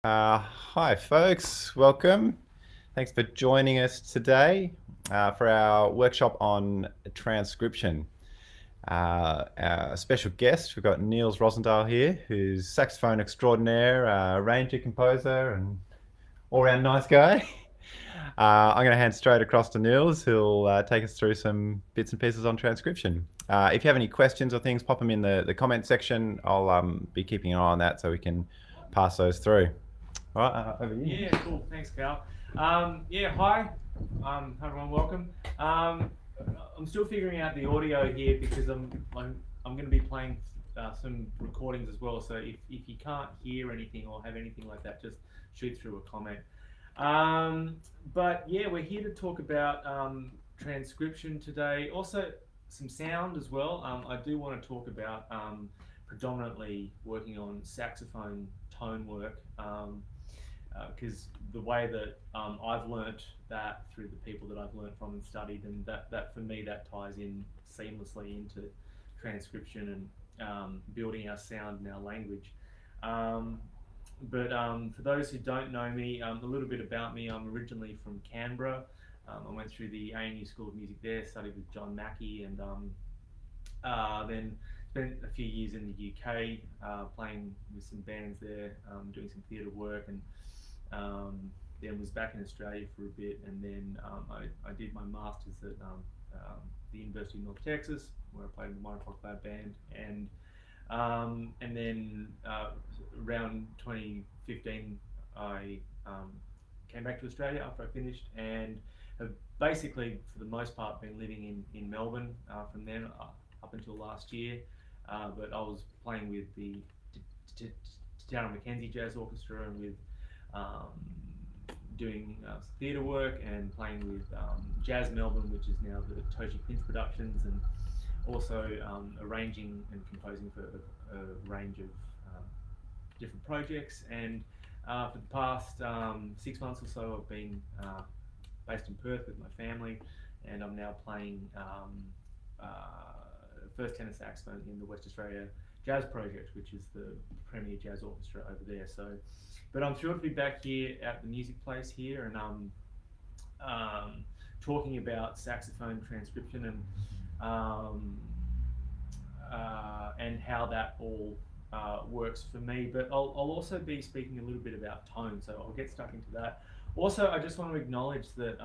Hi, folks. Welcome. Thanks for joining us today for our workshop on transcription. Our special guest, we've got Niels Rosendahl here, who's saxophone extraordinaire, arranger, composer, and all-round nice guy. I'm going to hand straight across to Niels, who'll take us through some bits and pieces on transcription. If you have any questions or things, pop them in the comment section. I'll be keeping an eye on that so we can pass those through. All right, over to you. Yeah, cool. Thanks, Cal. Hi. Everyone, welcome. I'm still figuring out the audio here because I'm going to be playing some recordings as well. So if you can't hear anything or have anything like that, just shoot through a comment. But yeah, we're here to talk about transcription today. Also, some sound as well. I do want to talk about predominantly working on saxophone tone work. Because the way that I've learnt that through the people that I've learnt from and studied, and that for me that ties in seamlessly into transcription and building our sound and our language. But for those who don't know me, a little bit about me. I'm originally from Canberra. I went through the ANU School of Music there, studied with John Mackey, and then spent a few years in the UK playing with some bands there, doing some theatre work, and then was back in Australia for a bit, and then I did my masters at the University of North Texas, where I played in the 1 O'Clock Lab band, and then around 2015 I came back to Australia after I finished, and have basically for the most part been living in Melbourne from then up until last year. But I was playing with the Town Mackenzie Jazz Orchestra and with doing theatre work and playing with Jazz Melbourne, which is now the Toshi Finch Productions, and also arranging and composing for a range of different projects. And for the past 6 months or so, I've been based in Perth with my family, and I'm now playing first tenor saxophone in the West Australia Jazz Project, which is the premier jazz orchestra over there. So, but I'm thrilled to be back here at the music place here, and talking about saxophone transcription and how that all works for me. But I'll also be speaking a little bit about tone, so I'll get stuck into that. Also, I just want to acknowledge that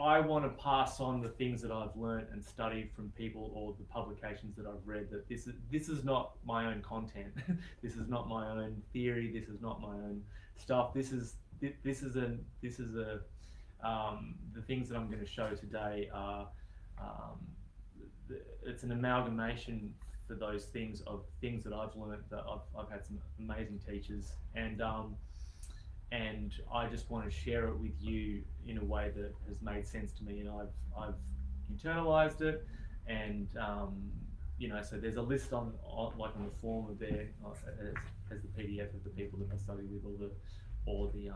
I want to pass on the things that I've learned and studied from people, or the publications that I've read. That this is not my own content. This is not my own theory. This is not my own stuff. This is the things that I'm going to show today are it's an amalgamation for those things of things that I've learned. That I've had some amazing teachers, and I just want to share it with you in a way that has made sense to me, and I've internalized it, and so there's a list on like on the form of there as the PDF of the people that I study with, all the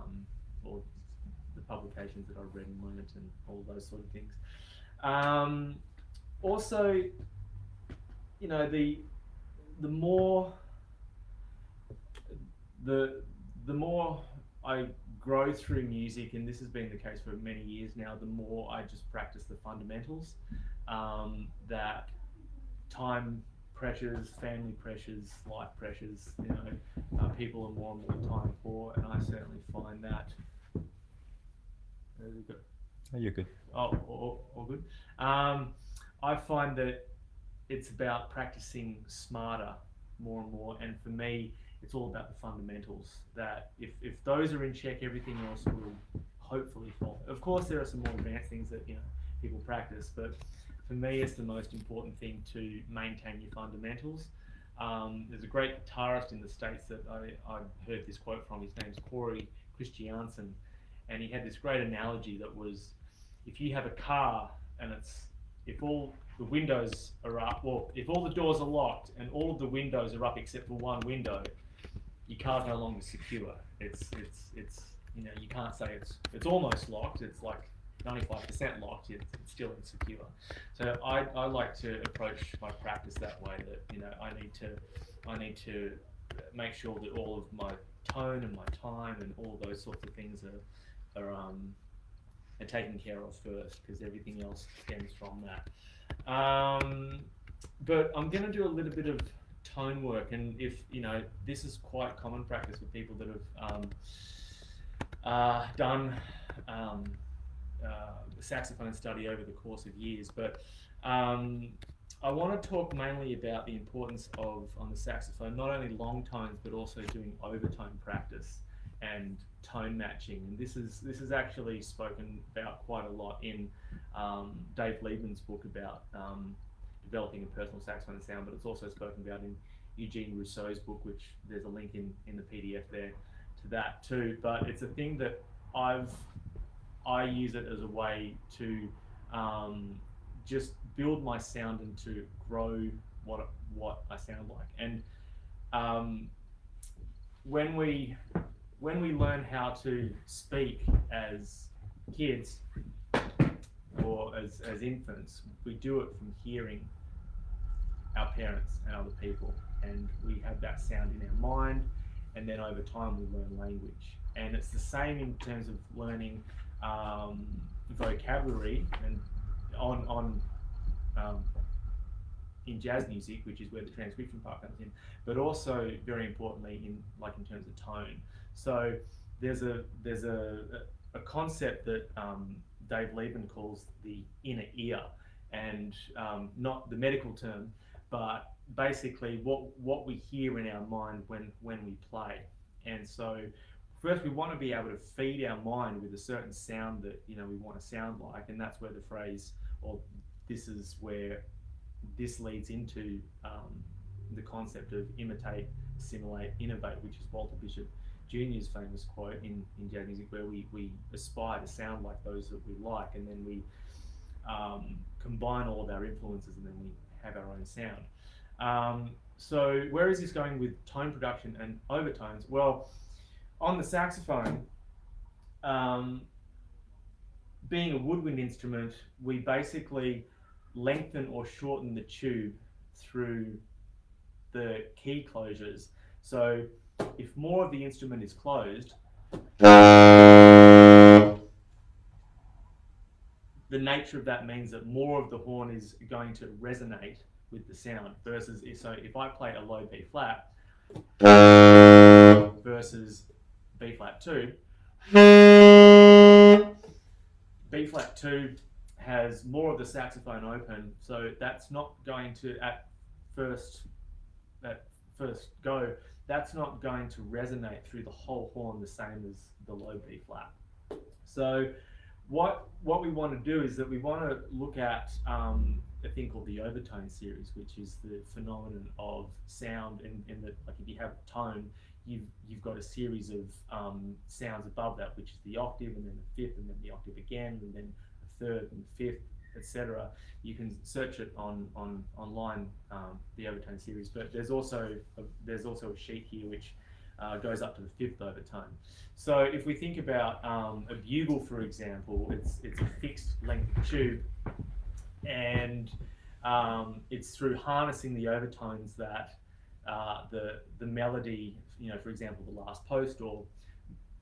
publications that I've read and learned, and all those sort of things. Also, the more I grow through music, and this has been the case for many years now, the more I just practice the fundamentals, that time pressures, family pressures, life pressures, people are more and more time poor, and I certainly find that. Oh, you're good. All good. I find that it's about practicing smarter more and more, and for me, it's all about the fundamentals. That if those are in check, everything else will hopefully follow. Of course, there are some more advanced things that people practice, but for me, it's the most important thing to maintain your fundamentals. There's a great guitarist in the States that I heard this quote from. His name's Corey Christiansen, and he had this great analogy that was, if you have a car and if all the windows are up, well, if all the doors are locked and all of the windows are up except for one window, your car's no longer secure. It's you can't say it's almost locked. It's like 95% locked, it's still insecure. So I like to approach my practice that way. That I need to make sure that all of my tone and my time and all those sorts of things are taken care of first, because everything else stems from that. But I'm going to do a little bit of tone work, and if this is quite common practice with people that have done saxophone study over the course of years. But I want to talk mainly about the importance of, on the saxophone, not only long tones but also doing overtone practice and tone matching. And this is actually spoken about quite a lot in Dave Liebman's book about developing a personal saxophone sound, but it's also spoken about in Eugene Rousseau's book, which there's a link in the PDF there to that too. But it's a thing that I use it as a way to just build my sound and to grow what I sound like. And when we learn how to speak as kids or as infants, we do it from hearing our parents and other people, and we have that sound in our mind, and then over time we learn language. And it's the same in terms of learning vocabulary and in jazz music, which is where the transcription part comes in, but also very importantly in terms of tone. So there's a concept that Dave Liebman calls the inner ear, and not the medical term, but basically what we hear in our mind when we play. And so first we want to be able to feed our mind with a certain sound that we want to sound like, and that's where the phrase, or this is where this leads into the concept of imitate, assimilate, innovate, which is Walter Bishop Jr.'s famous quote in jazz music, where we aspire to sound like those that we like, and then we combine all of our influences, and then we have our own sound. So where is this going with tone production and overtones? Well, on the saxophone, being a woodwind instrument, we basically lengthen or shorten the tube through the key closures. So if more of the instrument is closed, the nature of that means that more of the horn is going to resonate with the sound, versus if I play a low B flat versus B flat 2, B flat 2 has more of the saxophone open, so that's not going to at first go, that's not going to resonate through the whole horn the same as the low B flat. So what we want to do is that we want to look at a thing called the Overtone Series, which is the phenomenon of sound, and that, like, if you have tone, you've got a series of sounds above that, which is the octave, and then the fifth, and then the octave again, and then the third and fifth, etc. You can search it online, the Overtone Series. But there's also a sheet here which goes up to the fifth overtone. So if we think about a bugle, for example, it's a fixed length tube, and it's through harnessing the overtones that the melody, for example, the last post, or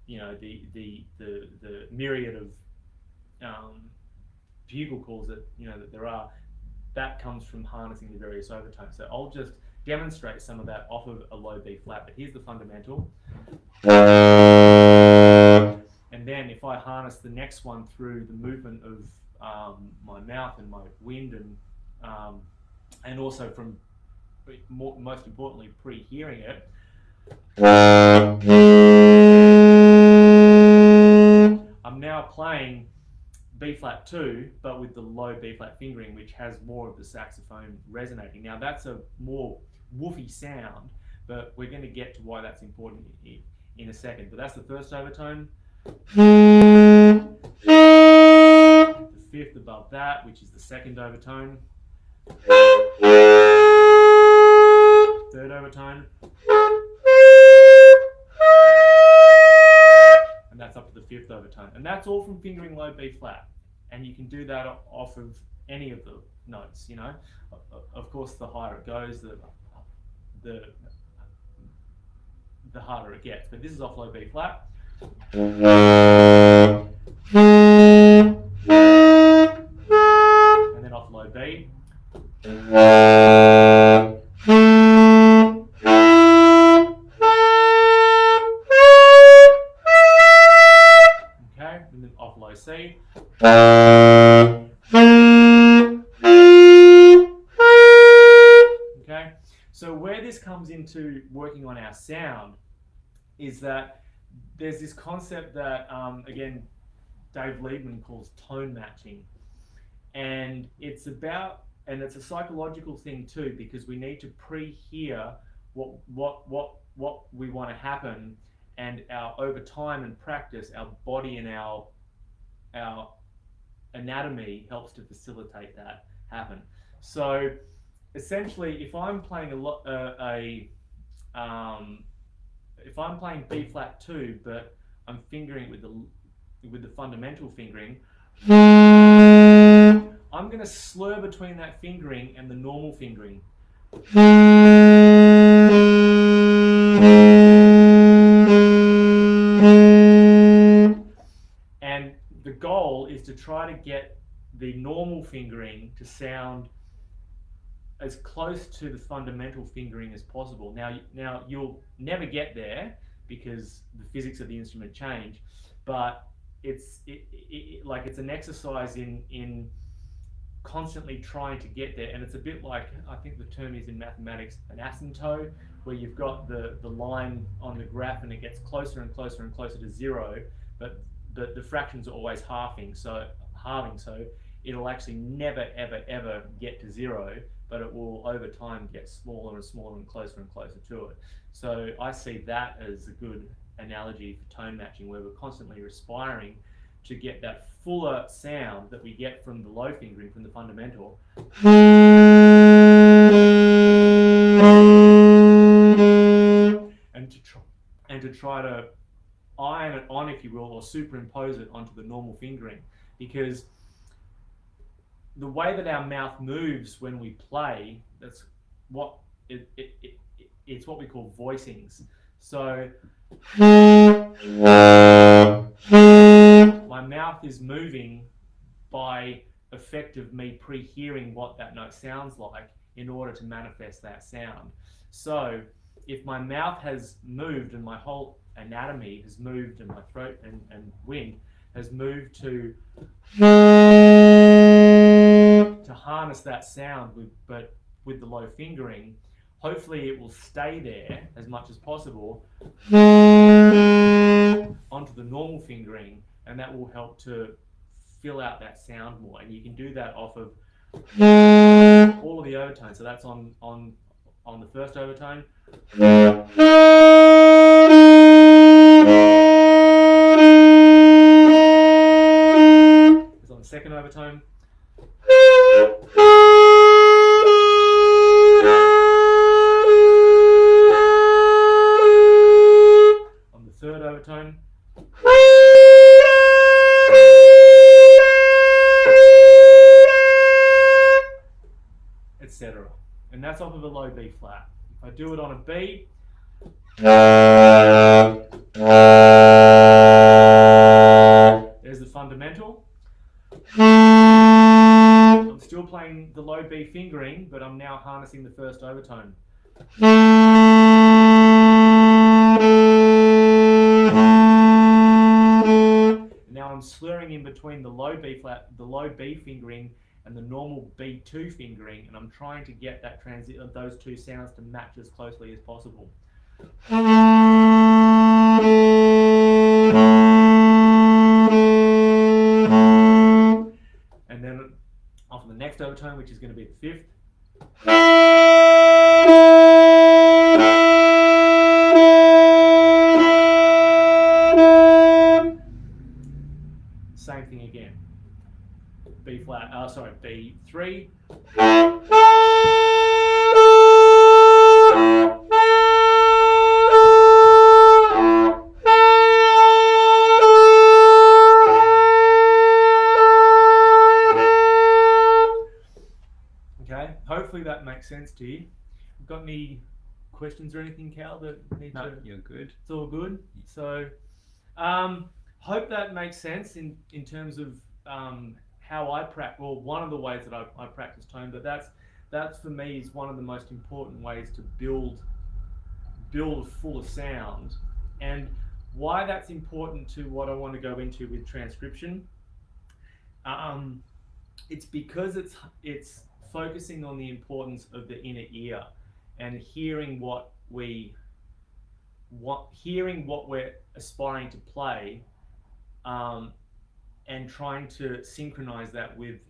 the myriad of bugle calls that that there are, that comes from harnessing the various overtones. So I'll just demonstrate some of that off of a low B flat, but here's the fundamental. And then if I harness the next one through the movement of my mouth and my wind, and also from, most importantly, pre-hearing it, I'm now playing B flat 2, but with the low B flat fingering, which has more of the saxophone resonating. Now that's a more woofy sound, but we're going to get to why that's important in a second. But that's the first overtone. The fifth above that, which is the second overtone. Third overtone. And that's up to the fifth overtone. And that's all from fingering low B flat. and you can do that off of any of the notes. You know, of course, the higher it goes, the harder it gets. But this is off low B flat. And then off low B. Okay, and then off low C. Okay, so where this comes into working on our sound is that there's this concept that, again, Dave Liebman calls tone matching. And it's a psychological thing too, because we need to pre-hear what we want to happen, and over time and practice, our body and our anatomy helps to facilitate that happen. So essentially, if I'm playing if I'm playing B flat 2, but I'm fingering with the fundamental fingering, I'm going to slur between that fingering and the normal fingering. And the goal is to try to get the normal fingering to sound as close to the fundamental fingering as possible. Now you'll never get there because the physics of the instrument change, but it's an exercise in constantly trying to get there. And it's a bit like, I think the term is in mathematics, an asymptote, where you've got the line on the graph and it gets closer and closer and closer to zero, but the fractions are always halving, so it'll actually never ever get to zero, but it will over time get smaller and smaller and closer to it. So I see that as a good analogy for tone matching, where we're constantly respiring to get that fuller sound that we get from the low fingering, from the fundamental. And to try to iron it on, if you will, or superimpose it onto the normal fingering, because the way that our mouth moves when we play, that's what it's what we call voicings. So my mouth is moving by effect of me pre-hearing what that note sounds like in order to manifest that sound. So if my mouth has moved and my whole anatomy has moved and my throat and wind has moved to harness that sound with the low fingering, hopefully it will stay there as much as possible onto the normal fingering, and that will help to fill out that sound more. And you can do that off of all of the overtones. So that's on the first overtone. It's on the second overtone. On the third overtone. Etc. And that's off of a low B flat. If I do it on a B, there's the fundamental. I'm still playing the low B fingering, but I'm now harnessing the first overtone. Now I'm slurring in between the low B flat, the low B fingering, and the normal B2 fingering, and I'm trying to get that those two sounds to match as closely as possible. And then off the next overtone, which is going to be the fifth. Same thing again. B flat, B3. makes sense to you. Got any questions or anything, Cal, that need No, to... you're good. It's all good. So, hope that makes sense in terms of how I practice. Well, one of the ways that I practice tone, but that's for me is one of the most important ways to build a fuller sound, and why that's important to what I want to go into with transcription. It's because it's focusing on the importance of the inner ear and hearing what we're aspiring to play, and trying to synchronize that with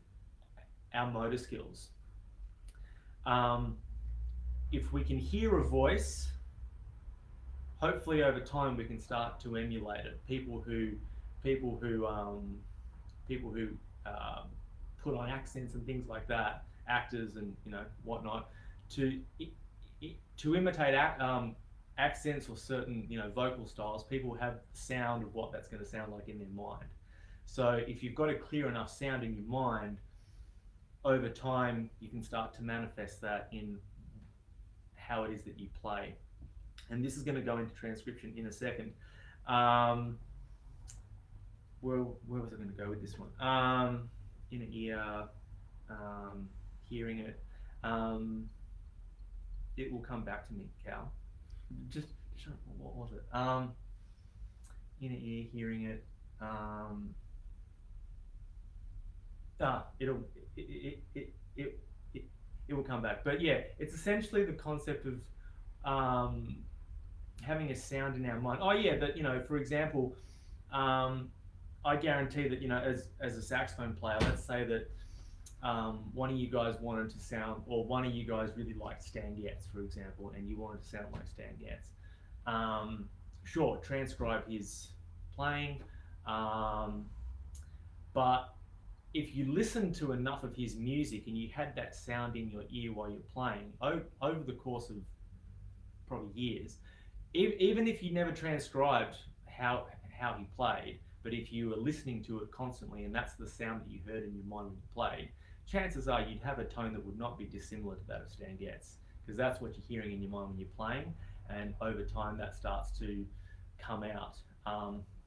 our motor skills. If we can hear a voice, hopefully over time we can start to emulate it. People who put on accents and things like that, actors and whatnot, to imitate accents or certain vocal styles. People have sound of what that's going to sound like in their mind. So if you've got a clear enough sound in your mind, over time you can start to manifest that in how it is that you play. And this is going to go into transcription in a second. Where was I going to go with this one? Inner ear, hearing it. It will come back to me, Cal. Just what was it? Inner ear, hearing it. It will come back. But yeah, it's essentially the concept of having a sound in our mind. Oh yeah, that for example, I guarantee that as a saxophone player, let's say that one of you guys wanted to sound, or one of you guys really liked Stan Getz, for example, and you wanted to sound like Stan Getz. Sure, transcribe his playing, but if you listen to enough of his music and you had that sound in your ear while you're playing, over the course of probably years, even if you never transcribed how he played, but if you were listening to it constantly and that's the sound that you heard in your mind when you played, chances are you'd have a tone that would not be dissimilar to that of Stan Getz, because that's what you're hearing in your mind when you're playing, and over time that starts to come out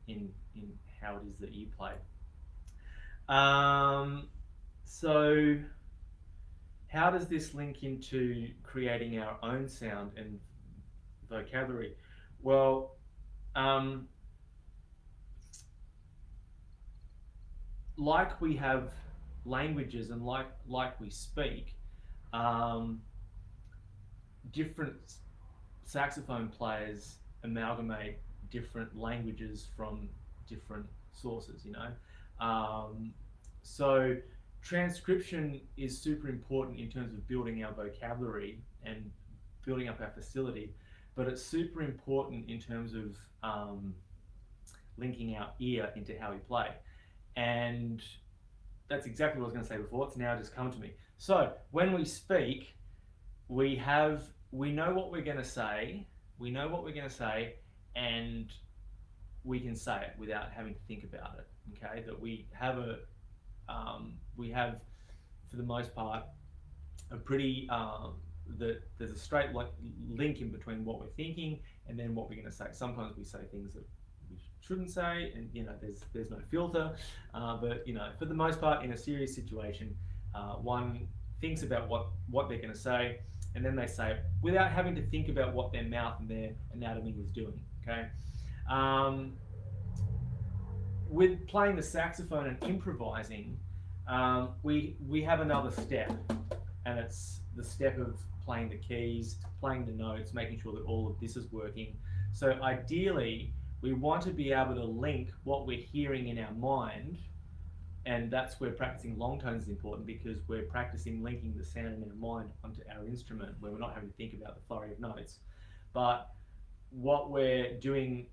in how it is that you play. So how does this link into creating our own sound and vocabulary? Well, like we have languages and like we speak, different saxophone players amalgamate different languages from different sources, so transcription is super important in terms of building our vocabulary and building up our facility, but it's super important in terms of linking our ear into how we play. And that's exactly what I was going to say before. It's now just come to me. So when we speak, we know what we're going to say. We know what we're going to say, and we can say it without having to think about it. Okay, that we have for the most part a pretty there's a straight link in between what we're thinking and then what we're going to say. Sometimes we say things that we shouldn't say, and there's no filter. But for the most part, in a serious situation, one thinks about what they're going to say, and then they say it without having to think about what their mouth and their anatomy is doing. Okay. With playing the saxophone and improvising, we have another step, and it's the step of playing the keys, playing the notes, making sure that all of this is working. So ideally, we want to be able to link what we're hearing in our mind, and that's where practicing long tones is important, because we're practicing linking the sound in our mind onto our instrument, where we're not having to think about the flurry of notes. But what we're doing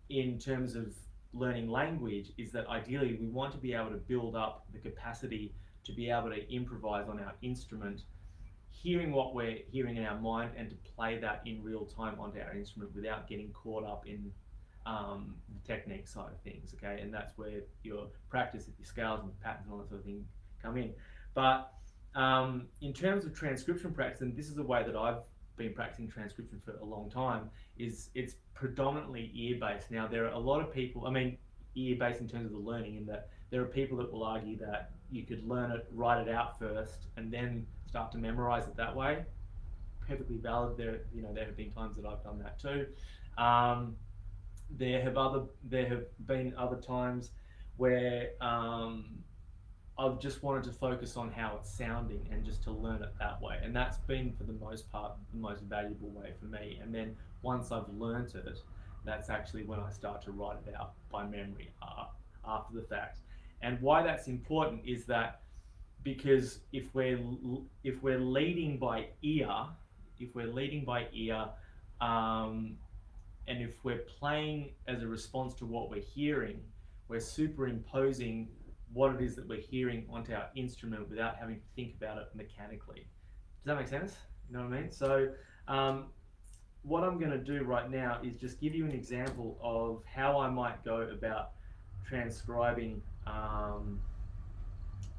in terms of learning language is that ideally we want to be able to build up the capacity to be able to improvise on our instrument, hearing what we're hearing in our mind, and to play that in real time onto our instrument without getting caught up in the technique side of things. Okay, and that's where your practice, your scales and patterns and all that sort of thing come in. But in terms of transcription practice, and this is the way that I've been practicing transcription for a long time, is it's predominantly ear-based. Now, there are a lot of people, I mean, ear-based in terms of the learning, in that there are people that will argue that you could learn it, write it out first, and then start to memorize it that way. Perfectly valid. There have been times that I've done that too. There have been other times where I've just wanted to focus on how it's sounding and just to learn it that way, and that's been, for the most part, the most valuable way for me. And then once I've learnt it, that's actually when I start to write it out by memory after the fact. And why that's important is that because if we're leading by ear, and if we're playing as a response to what we're hearing, we're superimposing what it is that we're hearing onto our instrument without having to think about it mechanically. Does that make sense? You know what I mean? So what I'm going to do right now is just give you an example of how I might go about transcribing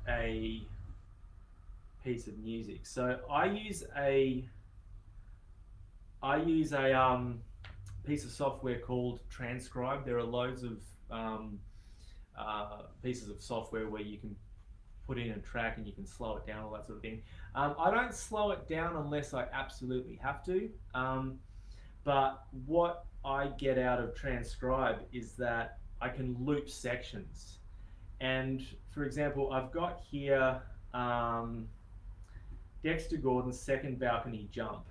a piece of music. So I use a piece of software called Transcribe. There are loads of pieces of software where you can put in a track and you can slow it down, all that sort of thing. I don't slow it down unless I absolutely have to. But what I get out of Transcribe is that I can loop sections. And for example, I've got here Dexter Gordon's Second Balcony Jump.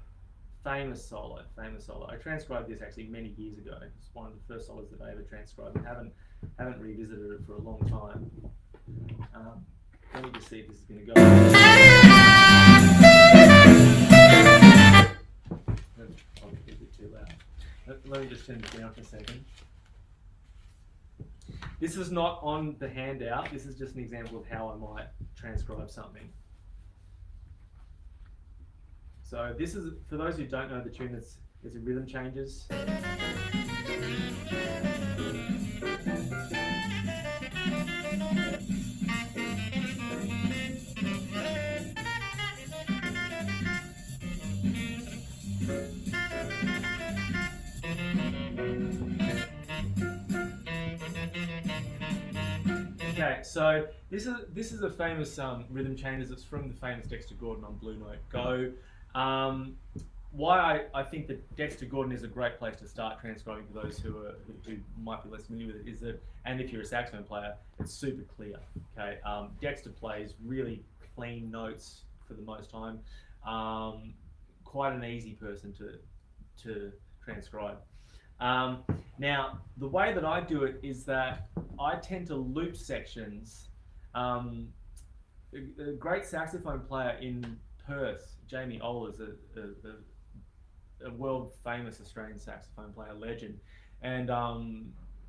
Famous solo. I transcribed this actually many years ago. It's one of the first solos that I ever transcribed, and haven't revisited it for a long time. Let me just see if this is going to go. Probably a bit too loud. Let me just turn this down for a second. This is not on the handout. This is just an example of how I might transcribe something. So this is, for those who don't know the tune, there's a rhythm changes. Okay, so this is a famous rhythm changes. It's from the famous Dexter Gordon on Blue Note Go. Why I think that Dexter Gordon is a great place to start transcribing for those who might be less familiar with it is that, and if you're a saxophone player, it's super clear. Okay, Dexter plays really clean notes for the most time. Quite an easy person to transcribe. Now, the way that I do it is that I tend to loop sections. A great saxophone player in Perth, Jamie Ollers, a world famous Australian saxophone player, legend, and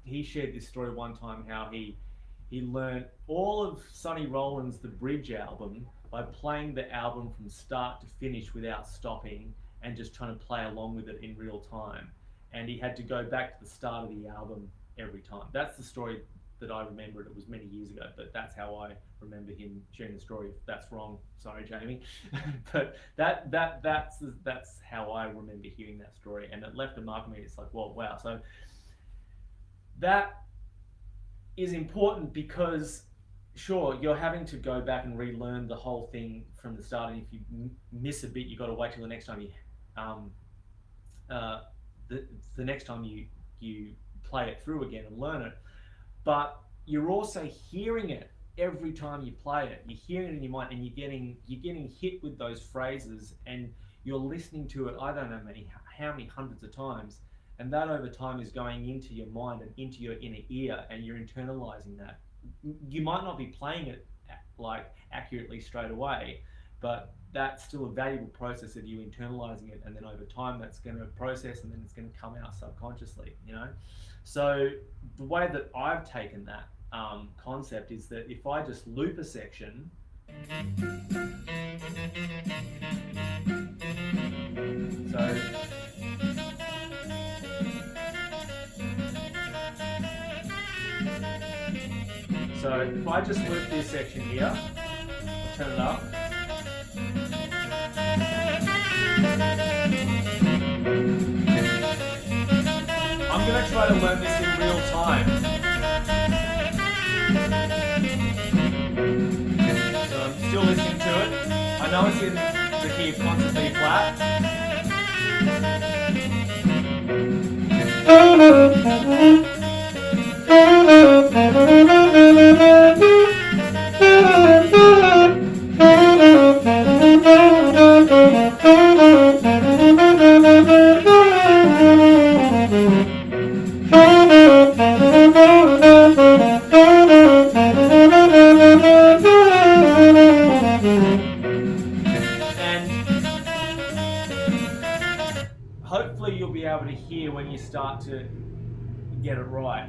he shared this story one time how he learned all of Sonny Rollins' The Bridge album by playing the album from start to finish without stopping and just trying to play along with it in real time. And he had to go back to the start of the album every time. That's the story that I remember. It was many years ago, but that's how I remember him sharing the story. If that's wrong, sorry, Jamie. But that's how I remember hearing that story, and it left a mark on me. It's like, well, wow. So that is important because, sure, you're having to go back and relearn the whole thing from the start, and if you miss a bit, you've got to wait till the next time the next time you play it through again and learn it. But you're also hearing it every time you play it. You're hearing it in your mind, and you're getting hit with those phrases, and you're listening to it, I don't know how many hundreds of times, and that over time is going into your mind and into your inner ear, and you're internalizing that. You might not be playing it like accurately straight away, but that's still a valuable process of you internalizing it, and then over time that's going to process, and then it's going to come out subconsciously, you know. So the way that I've taken that concept is that if I just loop a section, so if I just loop this section here, turn it up, I'm going to try to learn this in real time. So I'm still listening to it. I know it's in the key of concert B flat. Hopefully you'll be able to hear when you start to get it right.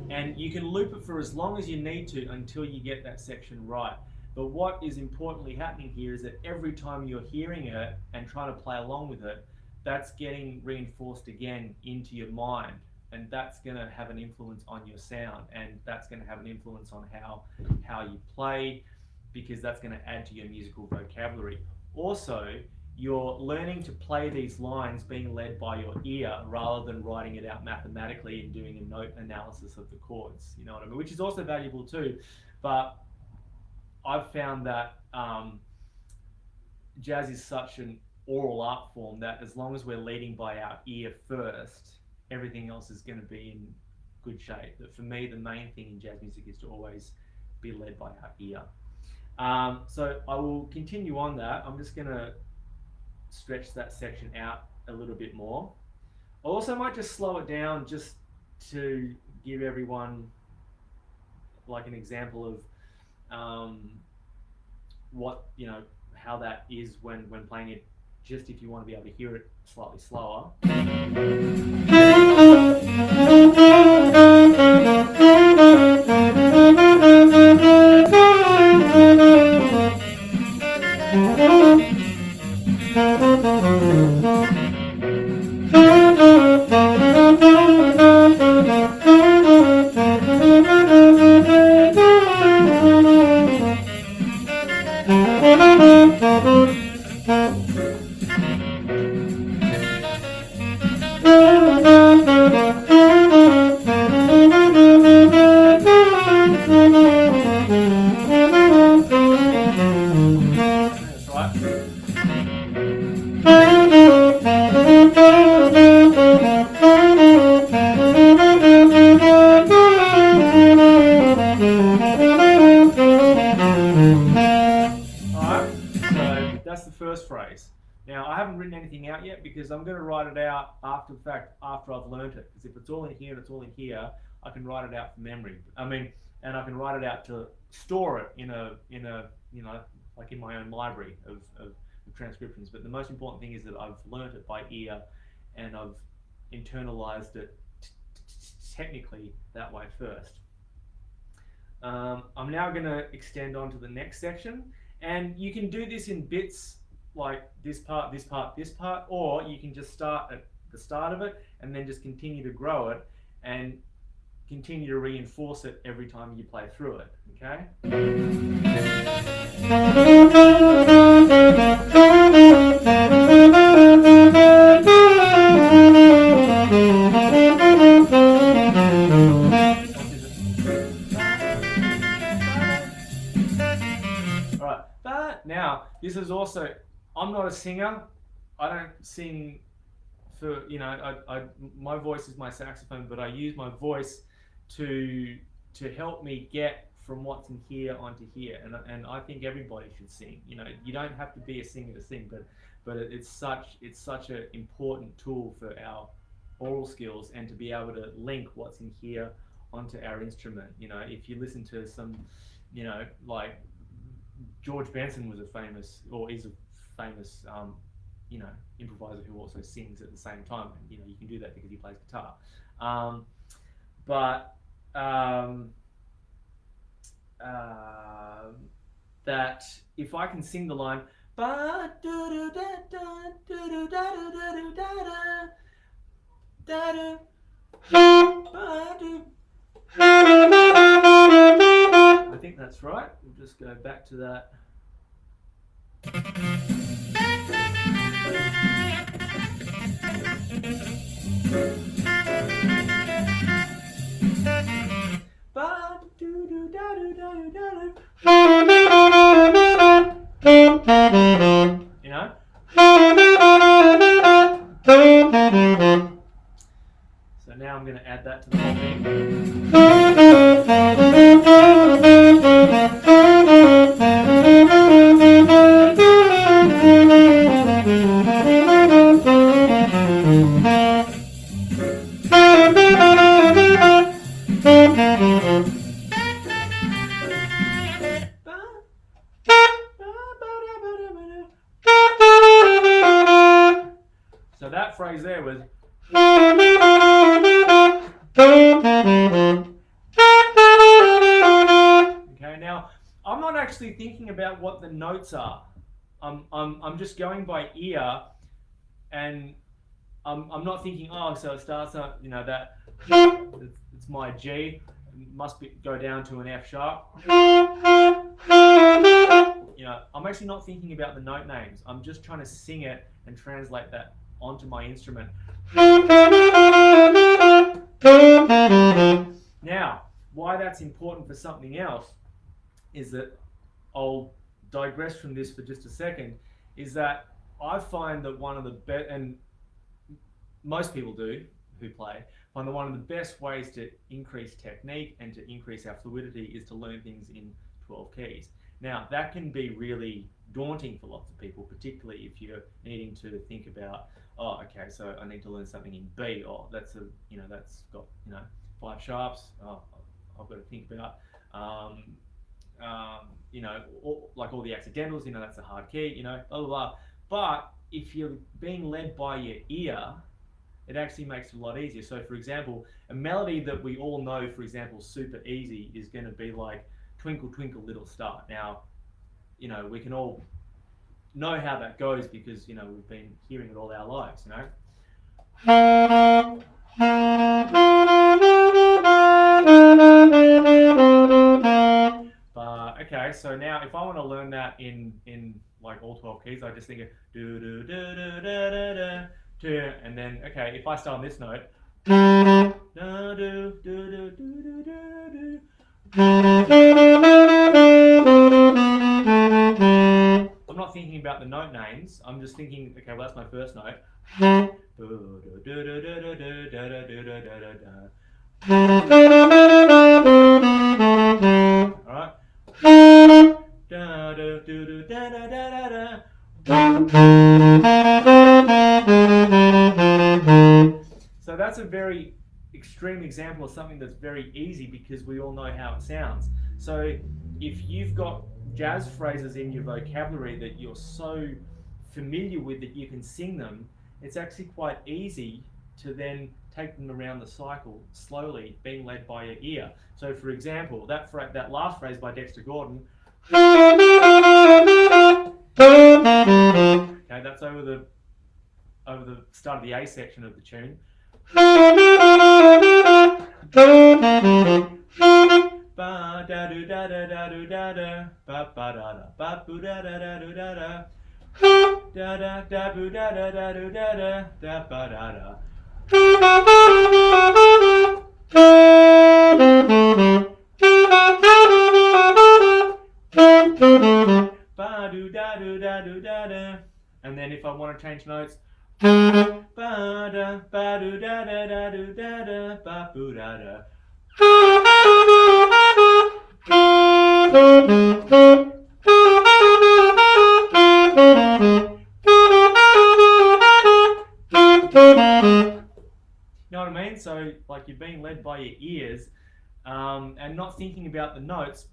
And you can loop it for as long as you need to until you get that section right. But what is importantly happening here is that every time you're hearing it and trying to play along with it, that's getting reinforced again into your mind. And that's going to have an influence on your sound. And that's going to have an influence on how you play, because that's going to add to your musical vocabulary. Also, you're learning to play these lines being led by your ear rather than writing it out mathematically and doing a note analysis of the chords, you know what I mean? Which is also valuable too, but I've found that jazz is such an oral art form that as long as we're leading by our ear first, everything else is going to be in good shape. But for me, the main thing in jazz music is to always be led by our ear. So I will continue on that. I'm just going to stretch that section out a little bit more. I also might just slow it down just to give everyone like an example of what, you know, how that is when playing it, just if you want to be able to hear it slightly slower. Now, I haven't written anything out yet because I'm going to write it out after the fact, after I've learned it. Because if it's all in here and it's all in here, I can write it out from memory. And I can write it out to store it in a you know, like in my own library of transcriptions. But the most important thing is that I've learned it by ear and I've internalized it technically that way first. I'm now going to extend on to the next section, and you can do this in bits, like this part, this part, this part, or you can just start at the start of it and then just continue to grow it and continue to reinforce it every time you play through it, okay? Alright, but now, this is also, I'm not a singer. I don't sing for, you know, my voice is my saxophone, but I use my voice to help me get from what's in here onto here. And I think everybody should sing. You know, you don't have to be a singer to sing, but it's such an important tool for our oral skills and to be able to link what's in here onto our instrument. You know, if you listen to some, you know, like George Benson was a famous, or is a famous, you know, improviser who also sings at the same time. And, you know, you can do that because he plays guitar. That if I can sing the line, I think that's right. We'll just go back to that. You know? So now I'm going to add that to the whole thing. So that phrase there was. Okay, now I'm not actually thinking about what the notes are. I'm just going by ear, and I'm not thinking, oh, so it starts up, you know, that it's my G, it must go down to an F sharp. You know, I'm actually not thinking about the note names. I'm just trying to sing it and translate that onto my instrument. Now, why that's important for something else is that I'll digress from this for just a second, is that I find that one of the best, and most people do who play, find that one of the best ways to increase technique and to increase our fluidity is to learn things in 12 keys. Now, that can be really daunting for lots of people, particularly if you're needing to think about, oh, okay, so I need to learn something in B. Oh, that's got 5 sharps. Oh, I've got to think about, all the accidentals. That's a hard key. Blah blah blah. But if you're being led by your ear, it actually makes it a lot easier. So, for example, a melody that we all know, for example, super easy is going to be like Twinkle Twinkle Little Star. Now, we can all know how that goes because we've been hearing it all our lives. But okay, so now if I want to learn that in like all 12 keys, I just think of do do do do do do do, and then okay, if I start on this note, do do do do do do I'm not thinking about the note names. I'm just thinking, okay, well that's my first note. All right. So that's a very extreme example of something that's very easy because we all know how it sounds. So if you've got jazz phrases in your vocabulary that you're so familiar with that you can sing them, it's actually quite easy to then take them around the cycle slowly, being led by your ear. So for example, that last phrase by Dexter Gordon, okay, that's over the start of the A section of the tune. Ba da do da da da do da da ba ba da da ba boo da da da do da da da da da boo da da da do da da da ba da da. Ba do da do da do da da. And then if I want to change notes, ba da ba do da da da do da da ba boo da da. You know what I mean? So like you're being led by your ears and not thinking about the notes.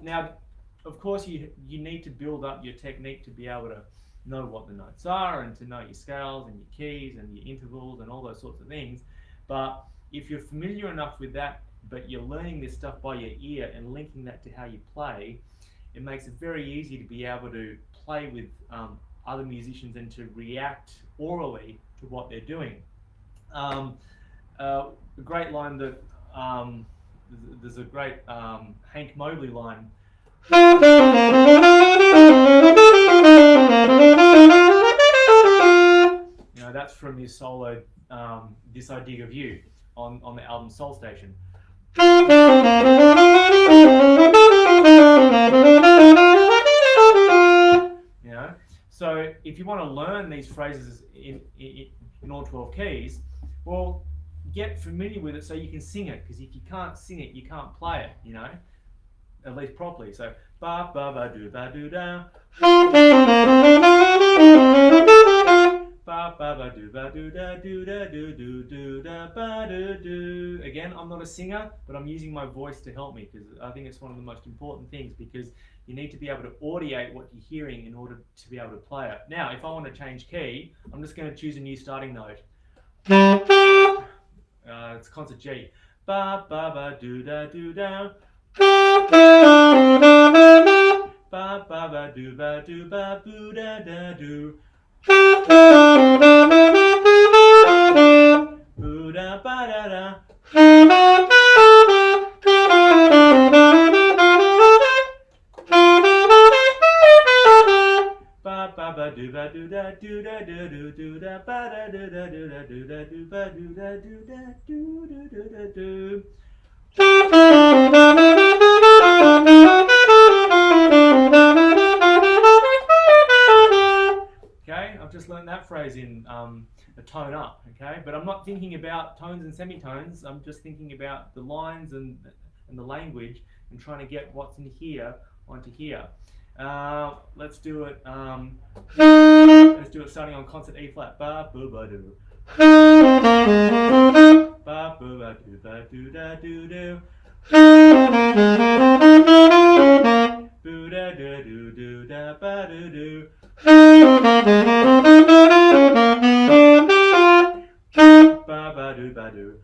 Now, of course, you need to build up your technique to be able to know what the notes are and to know your scales and your keys and your intervals and all those sorts of things. But if you're familiar enough with that, but you're learning this stuff by your ear and linking that to how you play, it makes it very easy to be able to play with other musicians and to react orally to what they're doing. A great line that there's a great Hank Mobley line. You know, that's from his solo, This I Dig of You, on the album Soul Station. You know, so if you want to learn these phrases in all 12 keys, well, get familiar with it so you can sing it, because if you can't sing it, you can't play it, you know, at least properly. So ba ba ba do da ba ba ba do ba do da do da do do do da ba do do. Again, I'm not a singer, but I'm using my voice to help me, because I think it's one of the most important things, because you need to be able to audiate what you're hearing in order to be able to play it. Now, if I want to change key, I'm just going to choose a new starting note. It's concert G. Ba ba ba do da do da. Ba ba ba do ba boo da da do. Boo da ba da da. Ba ba ba do da do da do da ba da do da do da do da do ba do da do da do da do. Okay, I've just learned that phrase in a tone up. Okay, but I'm not thinking about tones and semitones. I'm just thinking about the lines and the language and trying to get what's in here onto here. Let's do it. Let's do it starting on concert E flat. Ba boo ba do. Ba boo ba do ba do da do do. Boo da do do do da ba do do. Ba ba do ba do.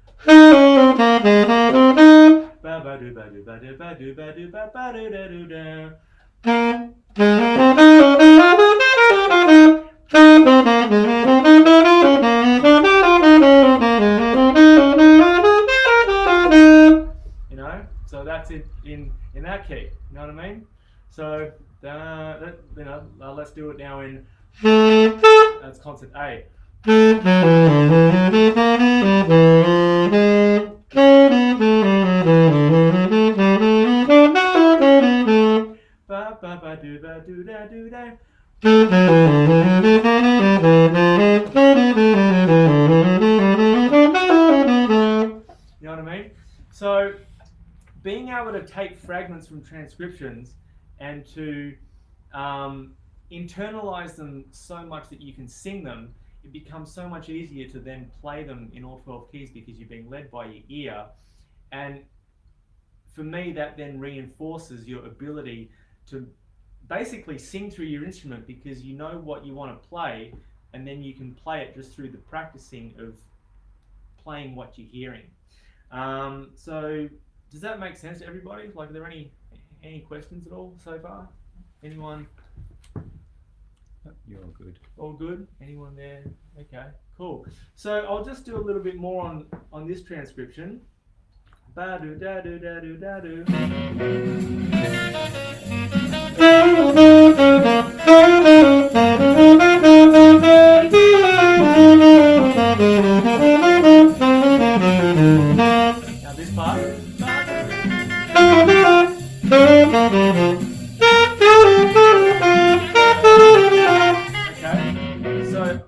Ba ba do ba do ba do ba do ba do ba ba do da do da. You know, so that's it in that key. You know what I mean? So you know, let's do it now in that's concert A. Ba ba ba do ba do da do da. You know what I mean? So being able to take fragments from transcriptions and to internalize them so much that you can sing them, it becomes so much easier to then play them in all 12 keys, because you're being led by your ear. And for me, that then reinforces your ability to basically sing through your instrument, because you know what you want to play, and then you can play it just through the practicing of playing what you're hearing. So does that make sense to everybody? Like, are there any questions at all so far? Anyone? You're all good. All good? Anyone there? Okay, cool. So I'll just do a little bit more on this transcription. Ba do da do da do da do. Now this part. Okay, so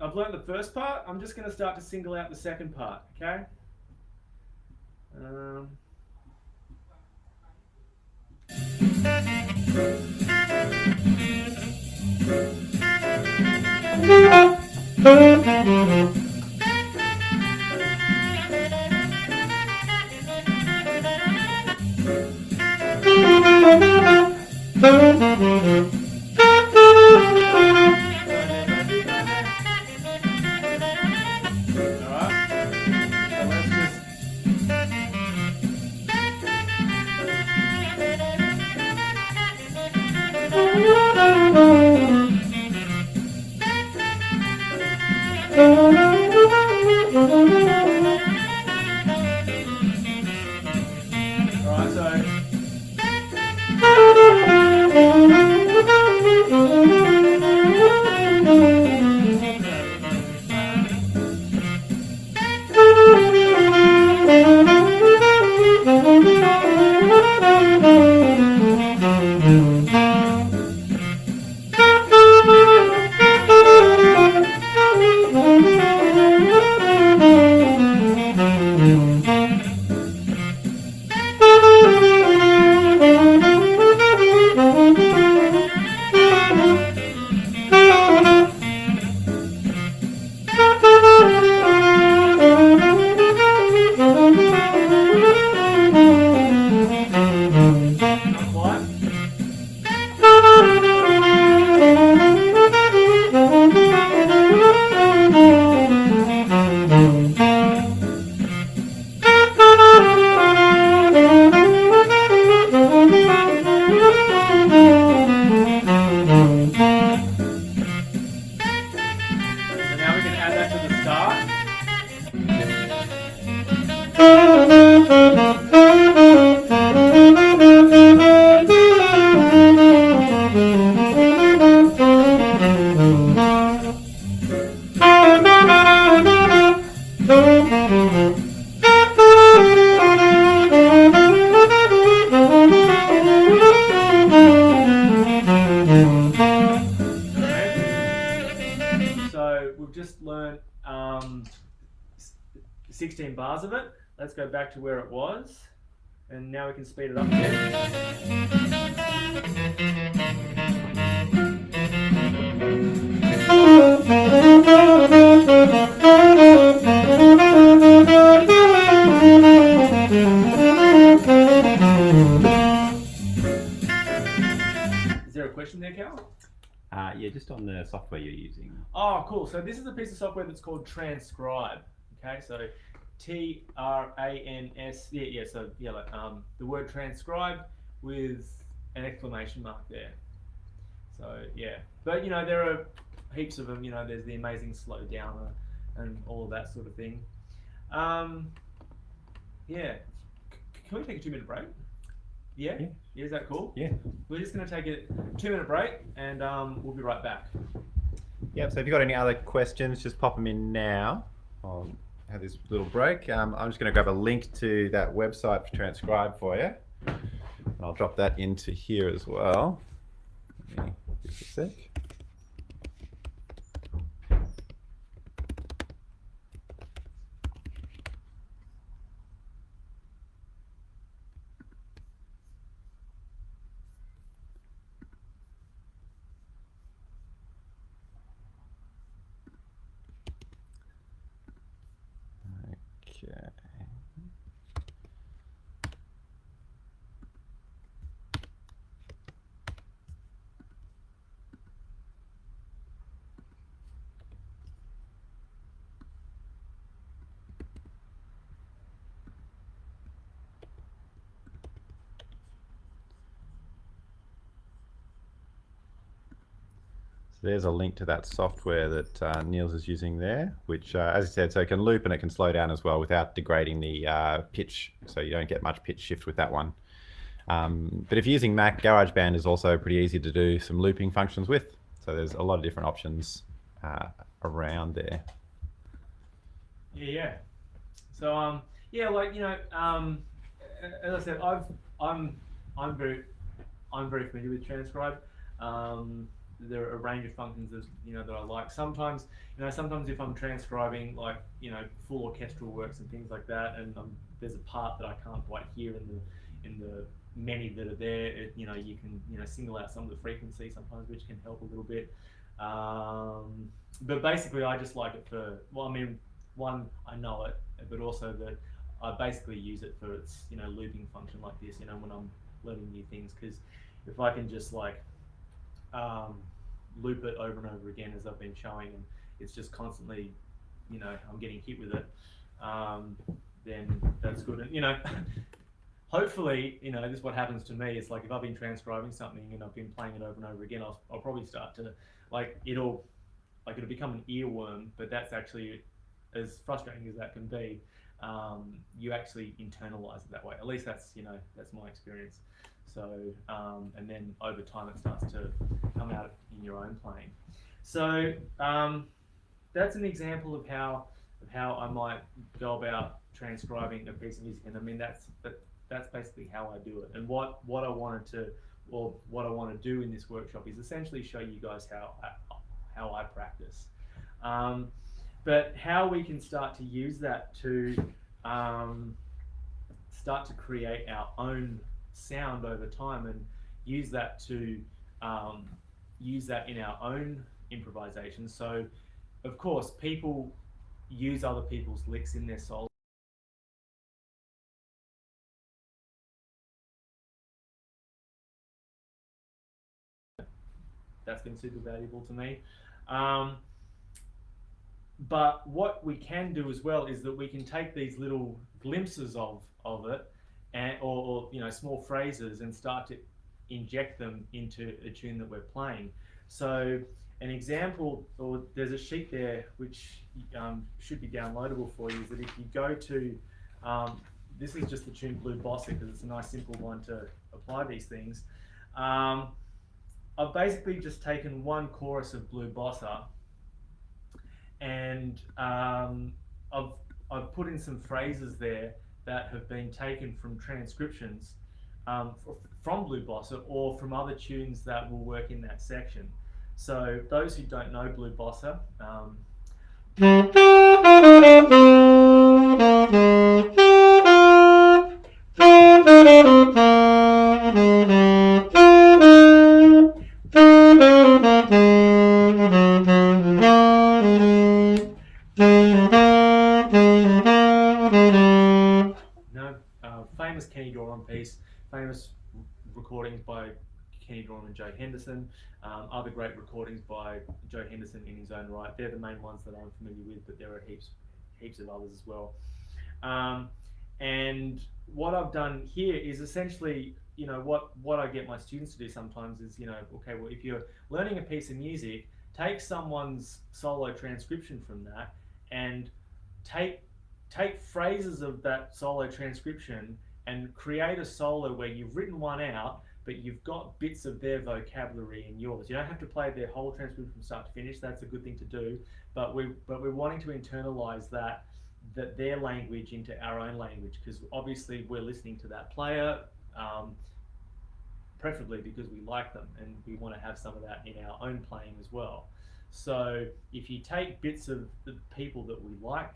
I've learned the first part. I'm just going to start to single out the second part. Okay. 16 bars of it. Let's go back to where it was. And now we can speed it up again. Is there a question there, Cal? Yeah, just on the software you're using. Oh, cool. So this is a piece of software that's called Transcribe. Okay, so Trans. Like the word transcribe with an exclamation mark there. So yeah, but there are heaps of them. There's the amazing slow downer and all of that sort of thing. Yeah. Can we take a 2-minute break? Yeah? Is that cool? Yeah. We're just going to take a 2-minute break and we'll be right back. Yep, so if you've got any other questions, just pop them in now. I'll have this little break. I'm just going to grab a link to that website for Transcribe for you. And I'll drop that into here as well. Let me just a sec. Okay. There's a link to that software that Niels is using there, which, as I said, so it can loop and it can slow down as well without degrading the pitch, so you don't get much pitch shift with that one. But if you're using Mac, GarageBand is also pretty easy to do some looping functions with. So there's a lot of different options around there. Yeah. So yeah, like as I said, I'm very familiar with Transcribe. There are a range of functions that I like. Sometimes if I'm transcribing like full orchestral works and things like that, and there's a part that I can't quite hear in the many that are there, you can single out some of the frequency sometimes, which can help a little bit. But basically, I just like it for one, I know it, but also that I basically use it for its looping function like this. When I'm learning new things, because if I can just like loop it over and over again as I've been showing, and it's just constantly, I'm getting hit with it, then that's good. And hopefully, this is what happens to me. It's like if I've been transcribing something and I've been playing it over and over again, I'll probably start to it'll become an earworm. But that's actually, as frustrating as that can be, you actually internalize it that way. At least that's my experience. So and then over time it starts to come out in your own playing. So that's an example of how I might go about transcribing a piece of music, and that's basically how I do it. And what I want to do in this workshop is essentially show you guys how I practice, but how we can start to use that to start to create our own sound over time, and use that in our own improvisation. So of course people use other people's licks in their solos. That's been super valuable to me. But what we can do as well is that we can take these little glimpses of it, or small phrases, and start to inject them into a tune that we're playing. So an example, or there's a sheet there which should be downloadable for you, is that if you go to, this is just the tune Blue Bossa, because it's a nice simple one to apply these things. I've basically just taken one chorus of Blue Bossa, and I've put in some phrases there that have been taken from transcriptions from Blue Bossa, or from other tunes that will work in that section. So those who don't know Blue Bossa, Famous Kenny Dorham piece, famous recordings by Kenny Dorham and Joe Henderson, other great recordings by Joe Henderson in his own right. They're the main ones that I'm familiar with, but there are heaps of others as well. And what I've done here is essentially, what I get my students to do sometimes is, okay, well, if you're learning a piece of music, take someone's solo transcription from that and take phrases of that solo transcription and create a solo where you've written one out, but you've got bits of their vocabulary in yours. You don't have to play their whole transcription from start to finish. That's a good thing to do, but we're wanting to internalize that their language into our own language, because obviously we're listening to that player, preferably because we like them and we want to have some of that in our own playing as well. So if you take bits of the people that we like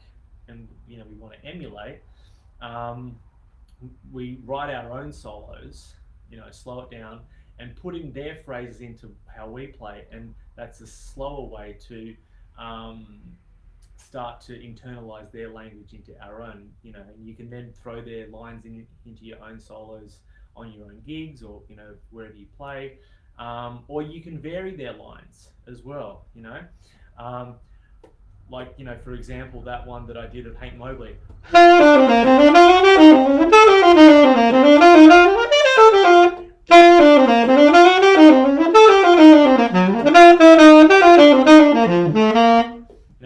and we want to emulate, we write our own solos, slow it down and put in their phrases into how we play, and that's a slower way to start to internalize their language into our own, and you can then throw their lines into your own solos on your own gigs or wherever you play, or you can vary their lines as well, like for example, that one that I did of Hank Mobley.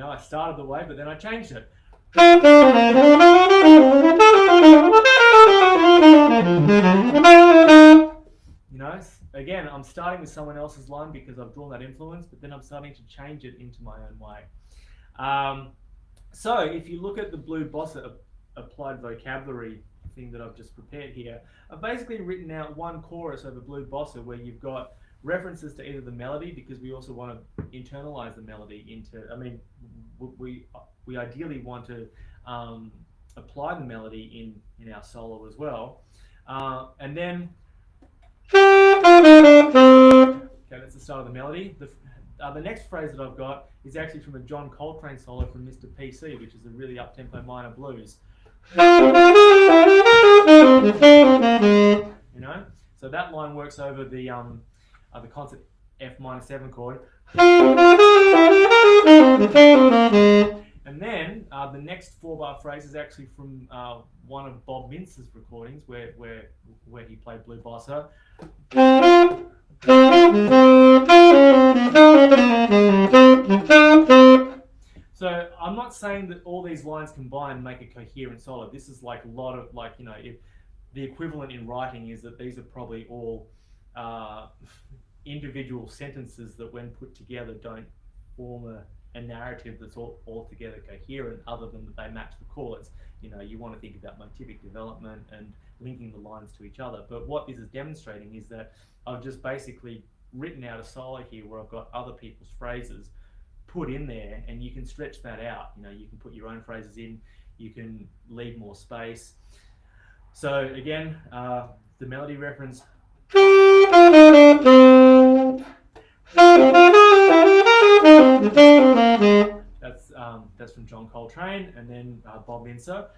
I started the way, but then I changed it. Again, I'm starting with someone else's line because I've drawn that influence, but then I'm starting to change it into my own way. So if you look at the Blue Bossa applied vocabulary thing that I've just prepared here, I've basically written out one chorus over Blue Bossa where you've got references to either the melody, because we also want to internalize the melody into, we ideally want to apply the melody in our solo as well. And then, okay, that's the start of the melody. The next phrase that I've got is actually from a John Coltrane solo from Mr. PC, which is a really up-tempo minor blues. So that line works over the concert F minor 7 chord. And then the next 4-bar phrase is actually from one of Bob Mintz's recordings where he played Blue Bossa. So I'm not saying that all these lines combined make a coherent solo. This is like a lot of if the equivalent in writing is that these are probably all individual sentences that when put together don't form a narrative that's all together coherent, other than that they match the chords. You want to think about motivic development and linking the lines to each other. But what this is demonstrating is that I've just basically written out a solo here where I've got other people's phrases put in there, and you can stretch that out. You can put your own phrases in, you can leave more space. So again, the melody reference. That's from John Coltrane, and then Bob Minzer.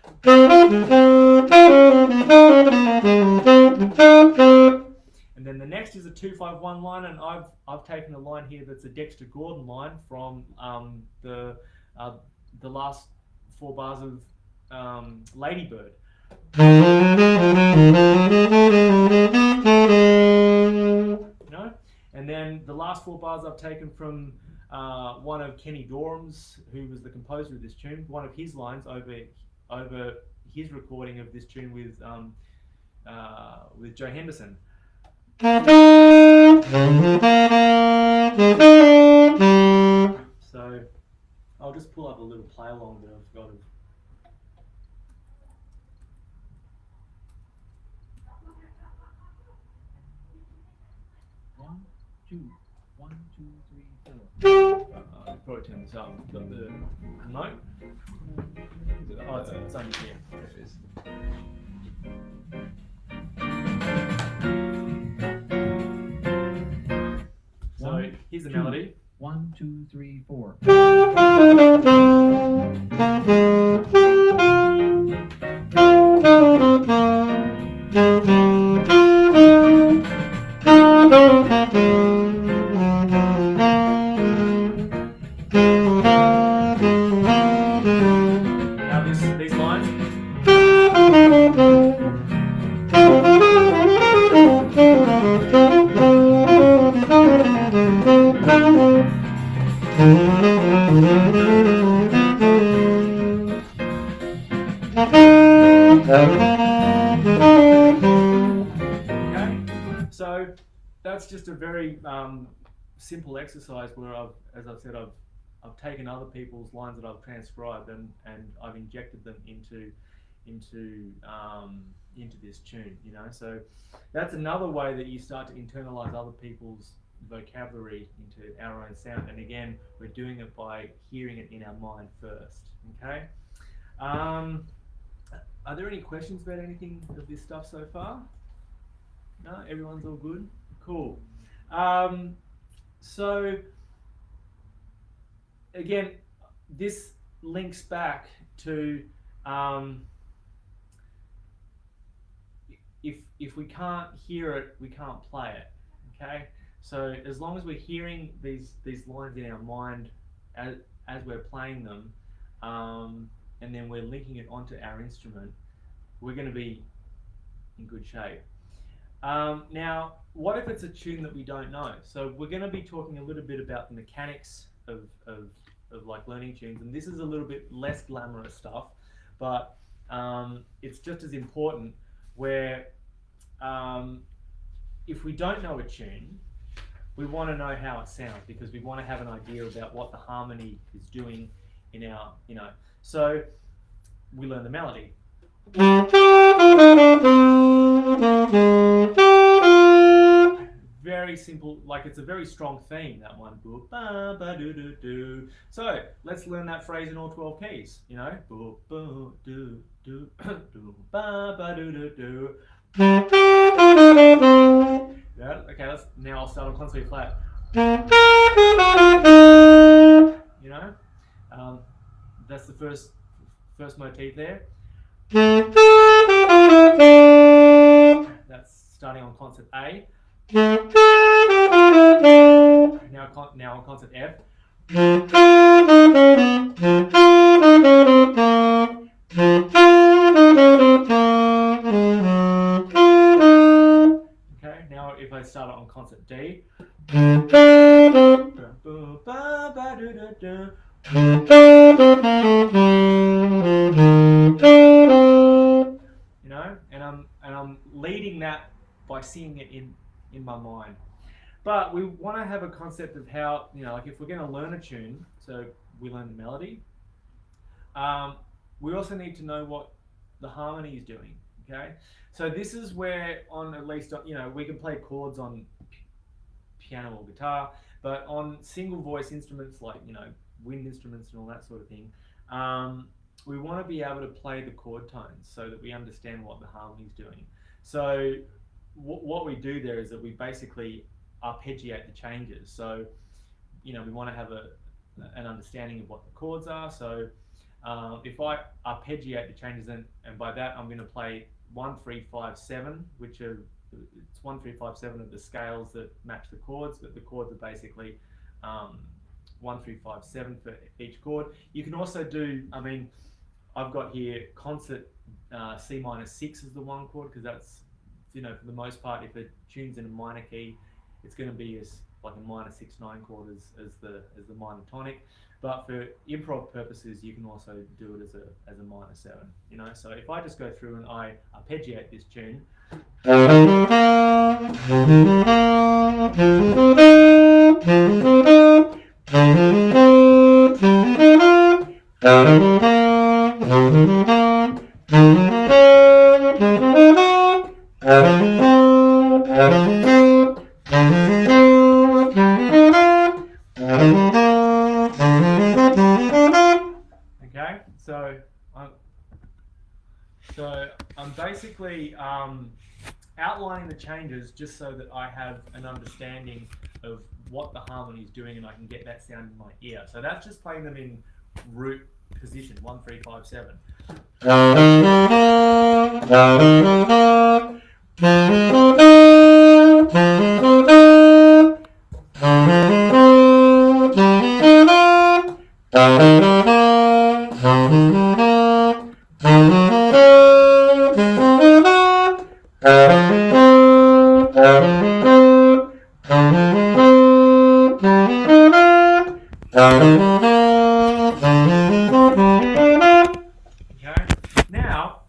And then the next is a 2-5-1 line, and I've taken a line here that's a Dexter Gordon line from the last 4 bars of Ladybird. And then the last 4 bars I've taken from one of Kenny Dorham's, who was the composer of this tune, one of his lines over his recording of this tune with Joe Henderson. So I'll just pull up a little play along that I've got. 1, 2, 3, 4. Probably turn this up. Got the note. Oh, it's only here. There it is. Here's the melody. 1, 2, 3, 4. Now these lines. Okay, so that's just a very simple exercise where as I've said, I've taken other people's lines that I've transcribed and I've injected them into this tune, you know. So that's another way that you start to internalize other people's vocabulary into our own sound. And again, we're doing it by hearing it in our mind first. Okay. Are there any questions about anything of this stuff so far? No, everyone's all good. Cool. So again, this links back to if we can't hear it, we can't play it. Okay. So as long as we're hearing these lines in our mind as we're playing them, and then we're linking it onto our instrument, we're going to be in good shape. Now, what if it's a tune that we don't know? So we're going to be talking a little bit about the mechanics of like learning tunes, and this is a little bit less glamorous stuff, but it's just as important. Where if we don't know a tune, we want to know how it sounds, because we want to have an idea about what the harmony is doing in our, you know. So we learn the melody. Very simple, like it's a very strong theme, that one. So let's learn that phrase in all 12 keys, you know. Yeah, okay, now I'll start on constant flat. You know, that's the first motif there. That's starting on concert A. Now on concert F. Okay, now if I start it on concert D. You know, and I'm leading that by seeing it in my mind. But we want to have a concept of how, you know, like if we're going to learn a tune, so we learn the melody. We also need to know what the harmony is doing. Okay, so this is where, on at least, you know, we can play chords on piano or guitar, but on single voice instruments like, you know, wind instruments and all that sort of thing, we want to be able to play the chord tones so that we understand what the harmony is doing. So what we do there is that we basically arpeggiate the changes. So, you know, we want to have an understanding of what the chords are. So if I arpeggiate the changes, and by that I'm going to play 1, 3, 5, 7, which are, it's 1, 3, 5, 7 of the scales that match the chords, but the chords are basically 1, 3, 5, 7 for each chord. You can also do, I mean, I've got here concert C minor 6 is the 1 chord, because that's, you know, for the most part, if a tune's in a minor key, it's going to be as like a minor 6/9 chord as the minor tonic. But for improv purposes, you can also do it as a minor 7. You know, so if I just go through and I arpeggiate this tune. Okay, so I'm basically outlining the changes just so that I have an understanding of what the harmony is doing, and I can get that sound in my ear. So that's just playing them in root position, 1, 3, 5, 7. Okay. Now,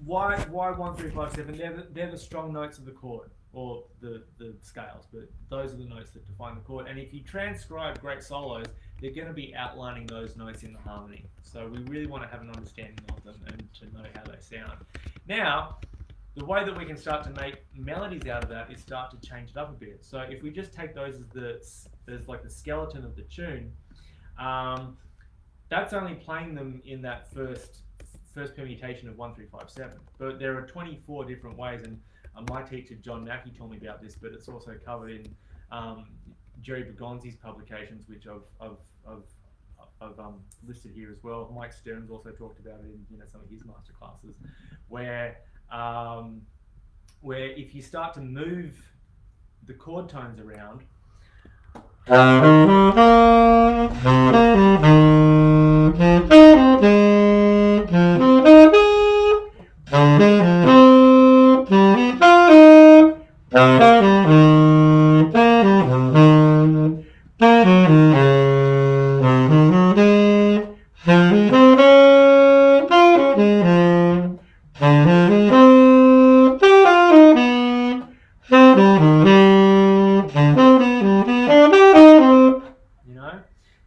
why 1, 3, 5, 7? They're the strong notes of the chord, or the scales, but those are the notes that define the chord. And if you transcribe great solos, they're going to be outlining those notes in the harmony. So we really want to have an understanding of them and to know how they sound. Now, the way that we can start to make melodies out of that is start to change it up a bit. So if we just take those as like the skeleton of the tune, that's only playing them in that first permutation of 1, 3, 5, 7. But there are 24 different ways, and my teacher John Mackey told me about this, but it's also covered in Jerry Bergonzi's publications, which I've listed here as well. Mike Stern's also talked about it in some of his master classes, where if you start to move the chord tones around,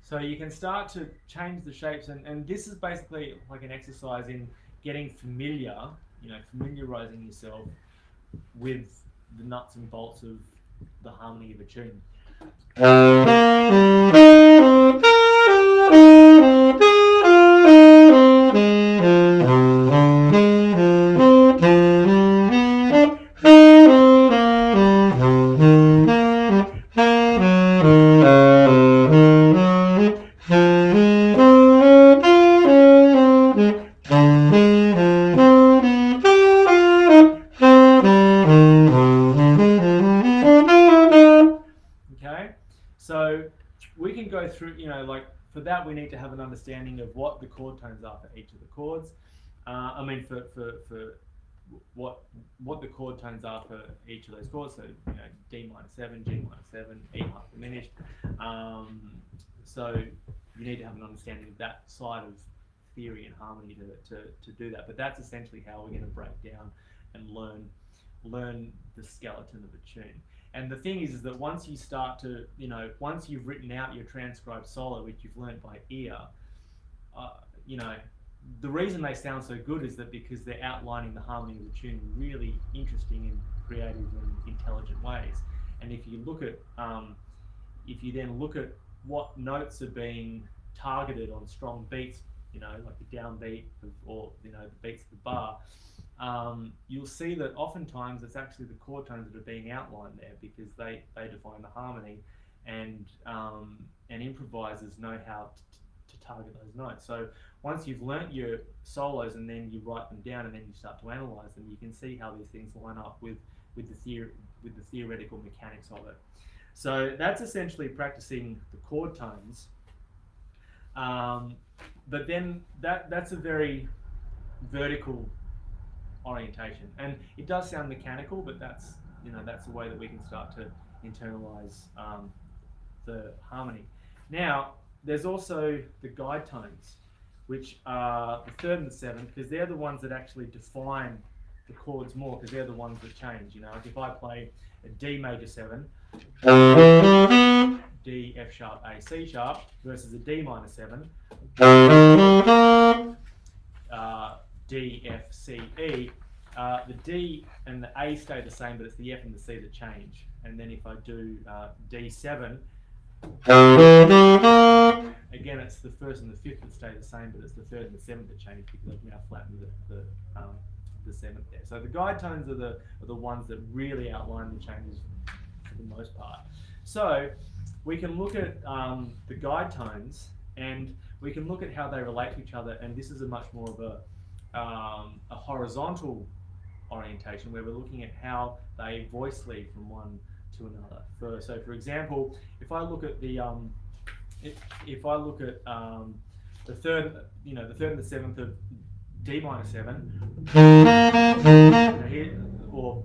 so you can start to change the shapes, and this is basically like an exercise in getting familiar, familiarizing yourself with the nuts and bolts of the harmony of a tune. So we can go through, like for that we need to have an understanding of what the chord tones are for each of the chords. For what the chord tones are for each of those chords. So D minor 7, G minor 7, E half diminished. So you need to have an understanding of that side of theory and harmony to do that. But that's essentially how we're going to break down and learn the skeleton of a tune. And the thing is that once you start to, once you've written out your transcribed solo, which you've learned by ear, the reason they sound so good is that because they're outlining the harmony of the tune in really interesting and creative and intelligent ways. And if you look at, if you then look at what notes are being targeted on strong beats, like the downbeat or the beats of the bar, you'll see that oftentimes it's actually the chord tones that are being outlined there because they define the harmony, and improvisers know how to target those notes. So once you've learnt your solos and then you write them down and then you start to analyze them, you can see how these things line up with the theoretical mechanics of it. So that's essentially practicing the chord tones. But then that's a very vertical orientation, and it does sound mechanical, but that's the way that we can start to internalize the harmony. Now there's also the guide tones, which are the third and the seventh, because they're the ones that actually define the chords more, because they're the ones that change. Like if I play a D major 7, D, F sharp, A, C sharp, versus a D minor 7, D, F, C, E, the D and the A stay the same, but it's the F and the C that change. And then if I do D7, again it's the first and the fifth that stay the same, but it's the third and the seventh that change because I've now flattened the seventh there. So the guide tones are the ones that really outline the changes for the most part. So we can look at the guide tones, and we can look at how they relate to each other, and this is a much more of a horizontal orientation where we're looking at how they voice lead from one to another. So for example, if I look at the the third and the seventh of D minor 7, here, or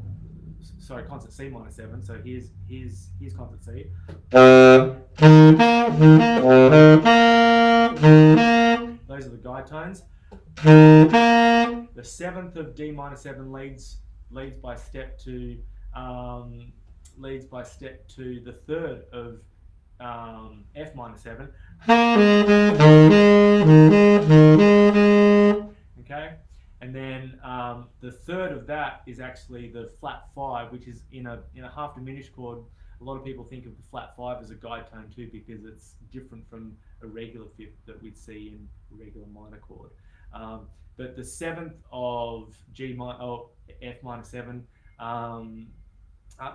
sorry, concert C minor 7. So here's concert C. Those are the guide tones. The seventh of D minor 7 leads by step to the third of F minor 7. Okay, and then the third of that is actually the flat 5, which is in a half diminished chord. A lot of people think of the flat 5 as a guide tone too, because it's different from a regular fifth that we'd see in a regular minor chord. But the seventh of F minor 7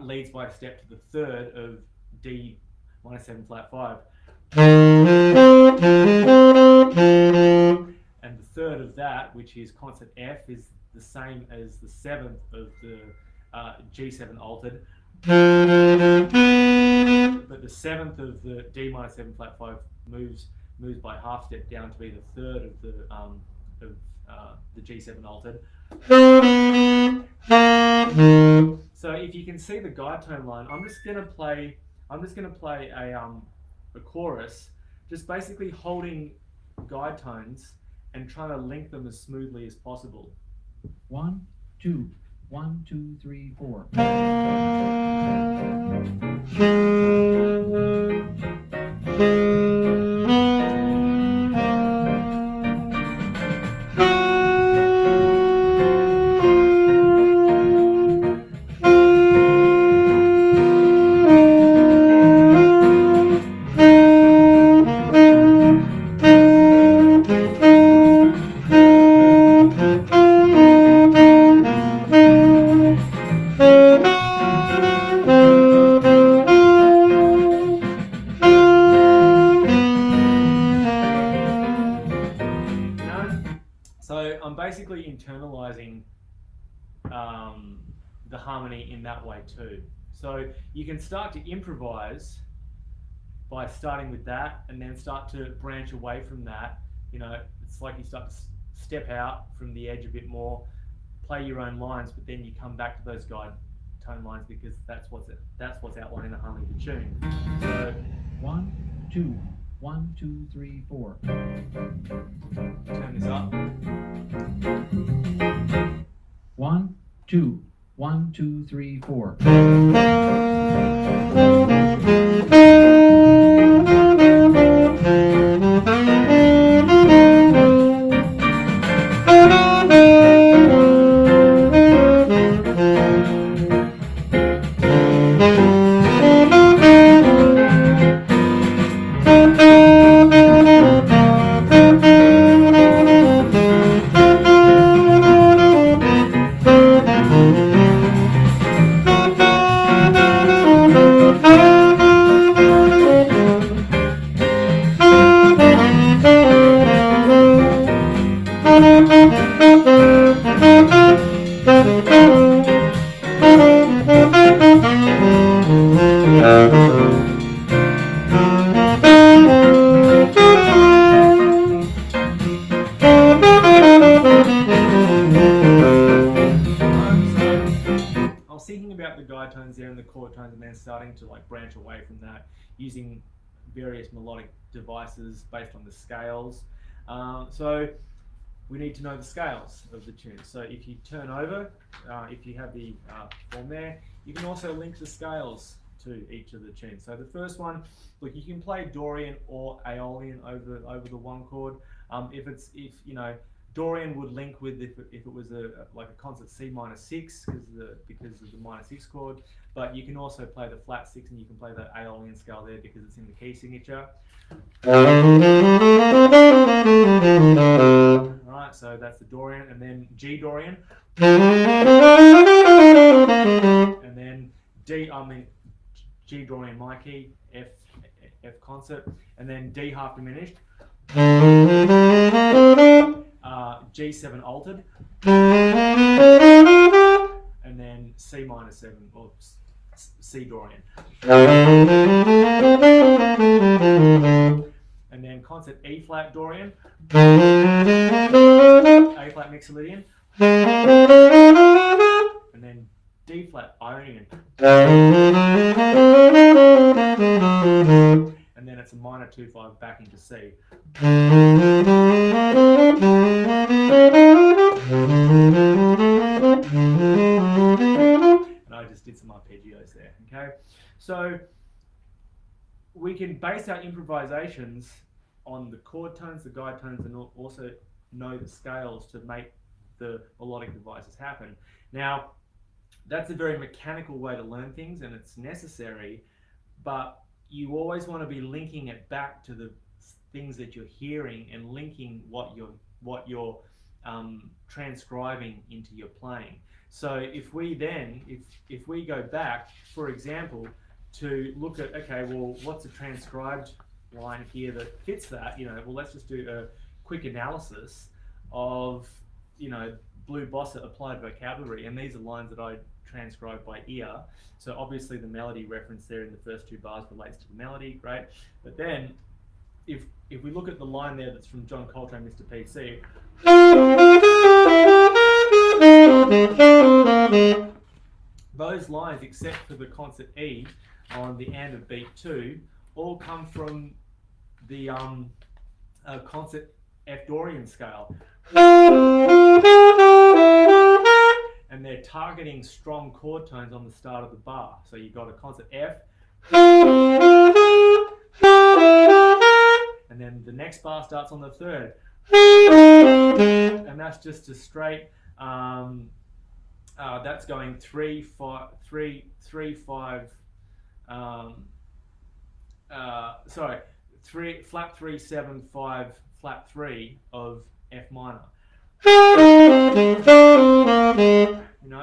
leads by a step to the third of D minor 7 flat 5. And the third of that, which is concert F, is the same as the seventh of the G7 altered. But the seventh of the D minor 7 flat 5 moves by half step down to be the third of the G7 altered. So if you can see the guide tone line, I'm just going to play a chorus, just basically holding guide tones and trying to link them as smoothly as possible. 1, 2, 1, 2, 3, 4. So I'm basically internalizing the harmony in that way too. So you can start to improvise by starting with that and then start to branch away from that. It's like you start to step out from the edge a bit more, play your own lines, but then you come back to those guide tone lines because that's what's outlining the harmony of the tune. So 1, 2, 1, 2, 3, 4. Turn this up. 1, 2, 1, 2, 3, 4. Tones there and the chord tones, and then starting to branch away from that using various melodic devices based on the scales. So we need to know the scales of the tune. So if you turn over, if you have the form there, you can also link the scales to each of the tunes. So the first one, look, you can play Dorian or Aeolian over the one chord. Dorian would link with if it was a concert C minor 6 because of the minor 6 chord, but you can also play the flat 6 and you can play the Aeolian scale there because it's in the key signature. Alright, so that's the Dorian, and then G Dorian, and then G Dorian my key, F concert, and then D half diminished, G7 altered, and then C minor 7 or C Dorian, and then concert E flat Dorian, A flat Mixolydian, and then D flat Ionian, and then it's a minor 2/5 back into C. And I just did some arpeggios there, okay? So we can base our improvisations on the chord tones, the guide tones, and also know the scales to make the melodic devices happen. Now, that's a very mechanical way to learn things, and it's necessary, but you always want to be linking it back to the things that you're hearing and linking what you're transcribing into your playing. So if we go back, for example, to look at, okay, well, what's a transcribed line here that fits that? Well, let's just do a quick analysis of, Blue Bossa applied vocabulary, and these are lines that I transcribed by ear. So obviously the melody reference there in the first 2 bars relates to the melody, great. But then if we look at the line there that's from John Coltrane, Mr. PC, those lines, except for the concert E on the end of beat 2, all come from the concert F Dorian scale. And they're targeting strong chord tones on the start of the bar. So you've got a concert F, and then the next bar starts on the 3rd, and that's just a straight. That's going 3 5 3 3 5. Flat 3 7 5 flat 3 of F minor.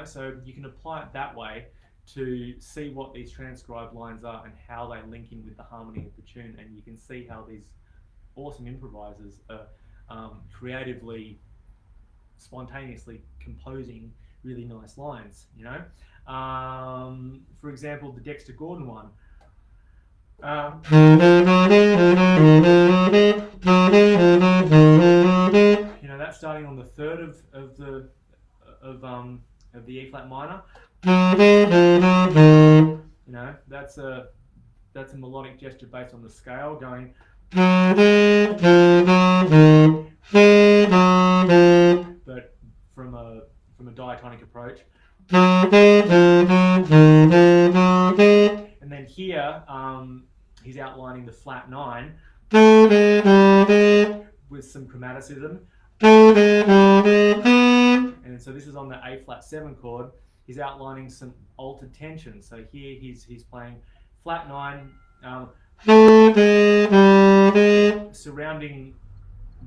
So you can apply it that way to see what these transcribed lines are and how they link in with the harmony of the tune, and you can see how these awesome improvisers are creatively, spontaneously composing really nice lines. For example, the Dexter Gordon one. That's starting on the 3rd of the E flat minor. That's a melodic gesture based on the scale going. But from a diatonic approach. And then here, he's outlining the flat 9 with some chromaticism. And so this is on the A flat 7 chord. He's outlining some altered tension. So here he's playing flat 9, surrounding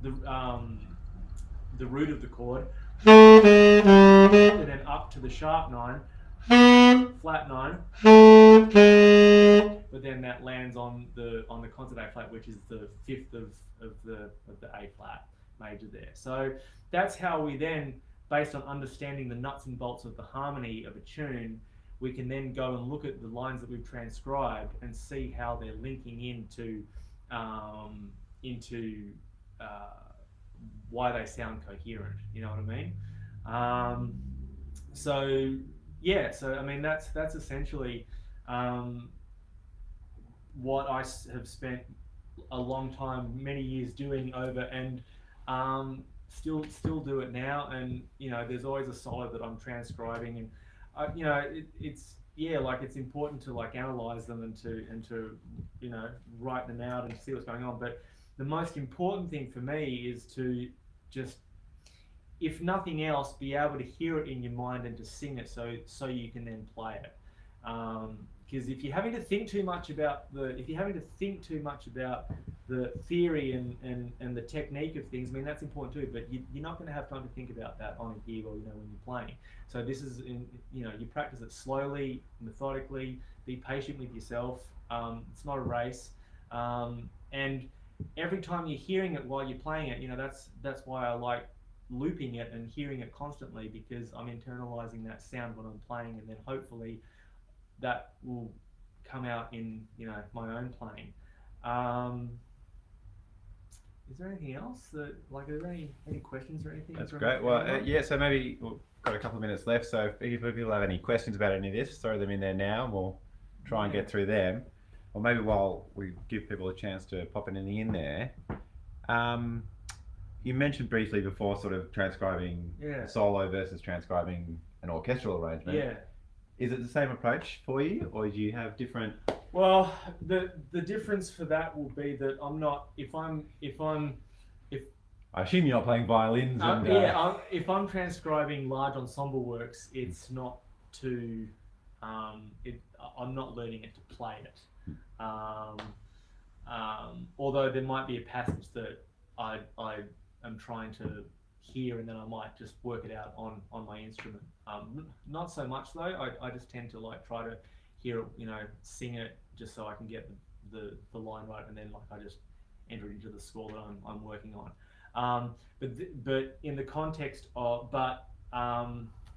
the root of the chord, and then up to the sharp 9, flat 9, but then that lands on the concert A flat, which is the 5th of the A flat major there. So that's how we then, based on understanding the nuts and bolts of the harmony of a tune, we can then go and look at the lines that we've transcribed and see how they're linking into why they sound coherent. You know what I mean? So I mean that's essentially what I have spent a long time, many years doing over, and still do it now. And there's always a solo that I'm transcribing, and it's important to analyze them and to write them out and see what's going on. But the most important thing for me is to just, if nothing else, be able to hear it in your mind and to sing it so you can then play it. because if you're having to think too much about the theory and the technique of things, I mean, that's important too, but you're not going to have time to think about that on a gig or, you know, when you're playing. So this is, you know, you practice it slowly, methodically, be patient with yourself. It's not a race. And every time you're hearing it while you're playing it, you know, that's why I like looping it and hearing it constantly, because I'm internalizing that sound when I'm playing, and then hopefully that will come out in, you know, my own playing. Is there anything else that, like, are there any questions or anything? That's great. Well, yeah, so maybe we've got a couple of minutes left, so if people have any questions about any of this, throw them in there now and we'll try and get through them. Or maybe while we give people a chance to pop anything in there, you mentioned briefly before sort of transcribing solo versus transcribing an orchestral arrangement. Yeah. Is it the same approach for you, or do you have different? Well, the difference for that will be that I'm not, if I assume you're not playing violins. If I'm transcribing large ensemble works, it's not too, I'm not learning it to play it. Although there might be a passage that I am trying to hear, and then I might just work it out on my instrument. Not so much though. I just tend to like try to hear it, you know, sing it just so I can get the line right, and then like I just enter it into the score that I'm working on. But in the context of but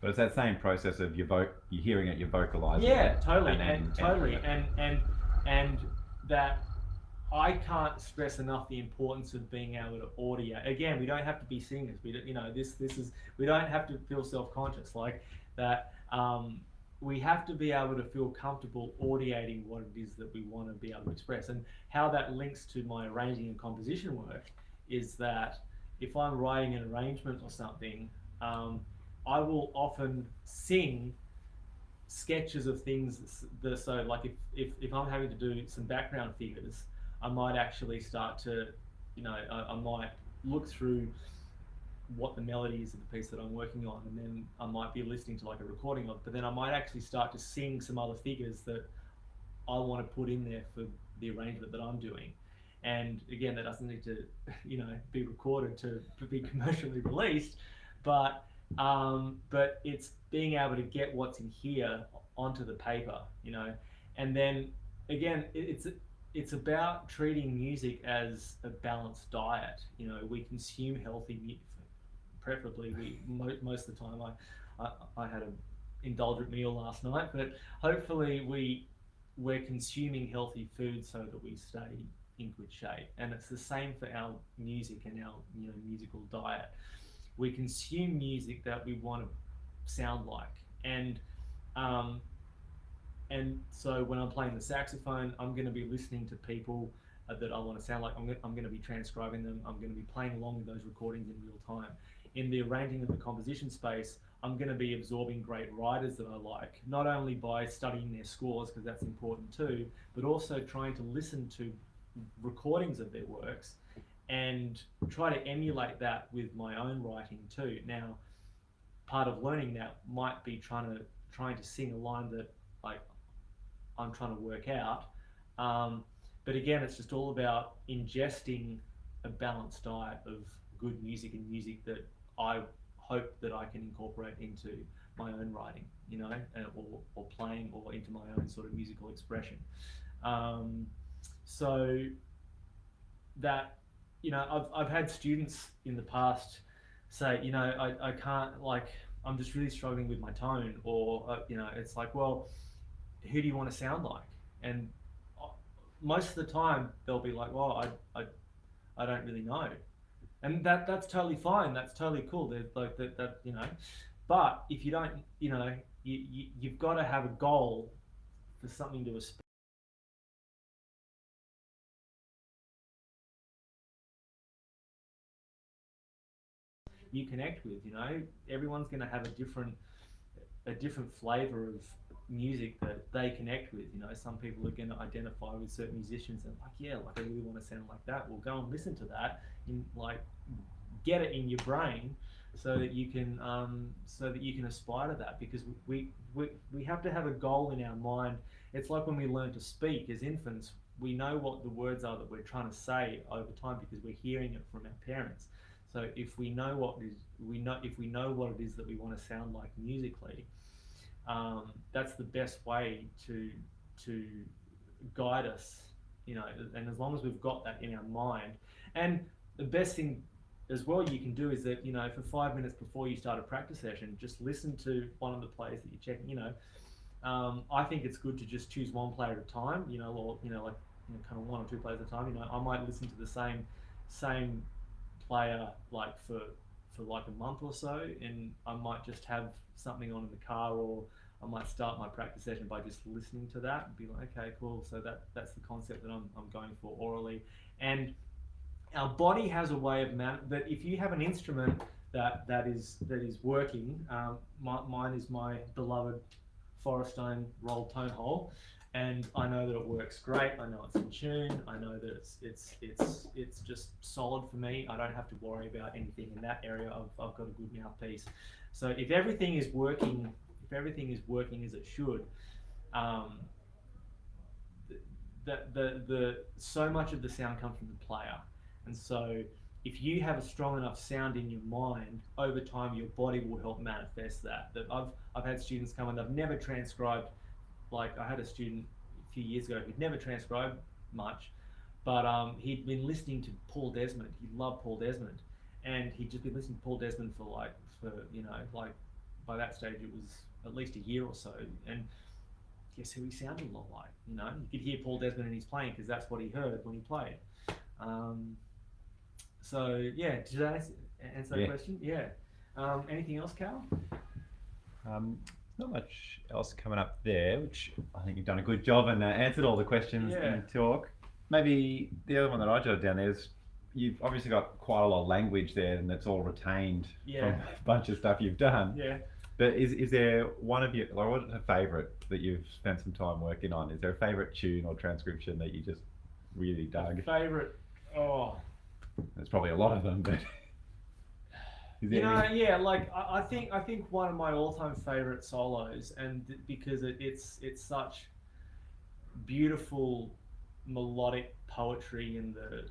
it's that same process of you're hearing it, you're vocalizing. Yeah, it, totally, and that I can't stress enough the importance of being able to audio. Again, we don't have to be singers. We don't, you know, we don't have to feel self-conscious like that. We have to be able to feel comfortable audiating what it is that we want to be able to express. And how that links to my arranging and composition work is that if I'm writing an arrangement or something, I will often sing sketches of things. So like if I'm having to do some background figures, I might actually start to, you know, I might look through what the melody is of the piece that I'm working on, and then I might be listening to like a recording of it, but then I might actually start to sing some other figures that I want to put in there for the arrangement that I'm doing. And again, that doesn't need to, you know, be recorded to be commercially released, but it's being able to get what's in here onto the paper, you know. And then again, it's about treating music as a balanced diet. You know, we consume healthy music, preferably most of the time. I had an indulgent meal last night, but hopefully we're consuming healthy food so that we stay in good shape. And it's the same for our music and our, you know, musical diet. We consume music that we want to sound like, and so when I'm playing the saxophone, I'm going to be listening to people that I want to sound like. I'm going to be transcribing them. I'm going to be playing along with those recordings in real time. In the arranging of the composition space, I'm going to be absorbing great writers that I like, not only by studying their scores, because that's important too, but also trying to listen to recordings of their works and try to emulate that with my own writing too. Now, part of learning that might be trying to sing a line that like I'm trying to work out. But again, it's just all about ingesting a balanced diet of good music and music that I hope that I can incorporate into my own writing, you know, or playing, or into my own sort of musical expression. So that, you know, I've had students in the past say, you know, I can't, like, I'm just really struggling with my tone, or, you know, it's like, well, who do you want to sound like? And most of the time they'll be like, well, I don't really know. And that's totally fine. That's totally cool. They're like that, you know, but if you don't, you know, you've got to have a goal for something to aspire. You connect with, you know, everyone's going to have a different flavor of music that they connect with. You know, some people are going to identify with certain musicians and like, yeah, like I really want to sound like that. Well, go and listen to that, and like get it in your brain so that you can aspire to that, because we have to have a goal in our mind. It's like when we learn to speak as infants, we know what the words are that we're trying to say over time because we're hearing it from our parents. So if we know what it is that we want to sound like musically, that's the best way to guide us, and as long as we've got that in our mind. And the best thing as well you can do is that, for 5 minutes before you start a practice session, just listen to one of the players that you're checking. I think it's good to just choose one player at a time, or kind of one or two players at a time. I might listen to the same player like for like a month or so, and I might just have something on in the car, or I might start my practice session by just listening to that and be like, okay, cool. So that's the concept that I'm going for orally. And our body has a way of that if you have an instrument that is working. Mine is my beloved Forestone rolled tone hole, and I know that it works great. I know it's in tune. I know that it's just solid for me. I don't have to worry about anything in that area. I've got a good mouthpiece. So if everything is working as it should, so much of the sound comes from the player. And so if you have a strong enough sound in your mind, over time your body will help manifest that. I've had students come and they've never transcribed. Like, I had a student a few years ago who'd never transcribed much, but he'd been listening to Paul Desmond. He loved Paul Desmond, and he'd just been listening to Paul Desmond for by that stage it was at least a year or so. And guess who he sounded a lot like? You could hear Paul Desmond in his playing because that's what he heard when he played. So yeah, did I answer that question? Yeah. Anything else, Cal? Not much else coming up there, which I think you've done a good job and answered all the questions in talk. Maybe the other one that I jotted down there is you've obviously got quite a lot of language there, and that's all retained from a bunch of stuff you've done. Yeah. But is there one of you, like, what's a favourite that you've spent some time working on? Is there a favourite tune or transcription that you just really dug? Favourite? Oh. There's probably a lot of them, but I think one of my all-time favorite solos, and because it's such beautiful melodic poetry in the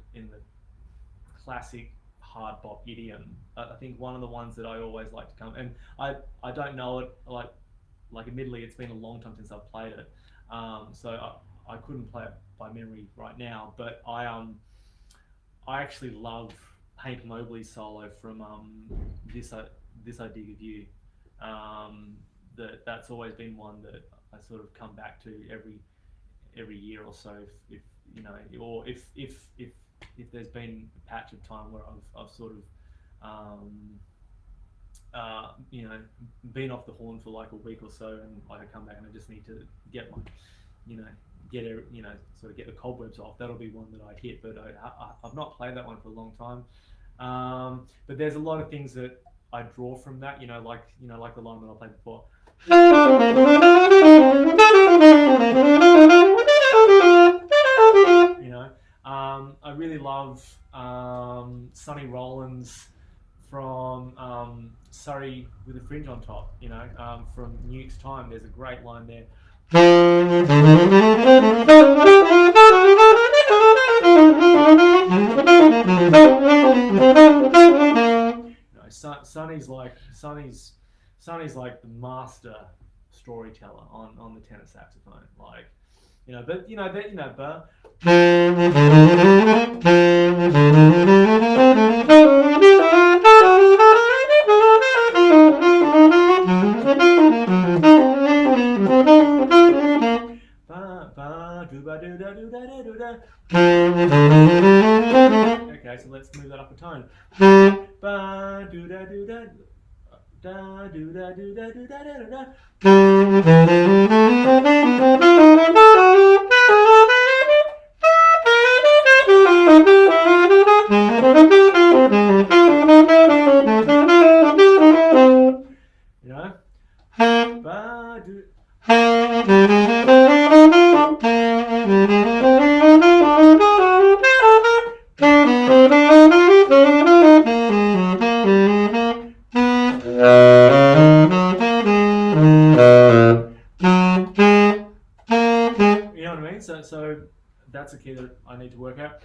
classic hard bop idiom. I think one of the ones that I always like to come, and I don't know it, like admittedly it's been a long time since I've played it, so I couldn't play it by memory right now, but I actually love Hank Mobley's solo from This I Dig of You. That's always been one that I sort of come back to every year or so, if there's been a patch of time where I've sort of been off the horn for like a week or so, and like I come back and I just need to get my sort of get the cobwebs off. That'll be one that I hit, but I've not played that one for a long time. But there's a lot of things that I draw from that, like the line that I played before. I really love Sonny Rollins from Surrey with a Fringe on Top. From Nuke's Time. There's a great line there. Sonny's like the master storyteller on the tenor saxophone, but okay, so let's move that up a tone. mean? So that's a key that I need to work out.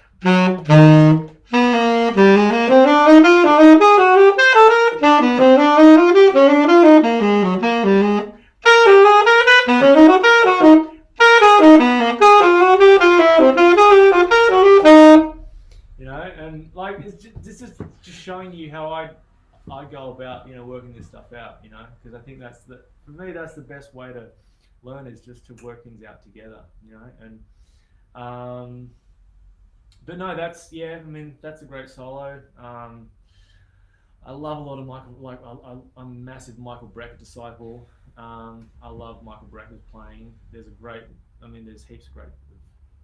You know, and like this is just showing you how I go about, you know, working this stuff out, you know, because I think for me that's the best way to learn, is just to work things out together, you know. And but no, that's I mean, that's a great solo. I love a lot of Michael, like I'm a massive Michael Brecker disciple. I love Michael Brecker's playing. There's heaps of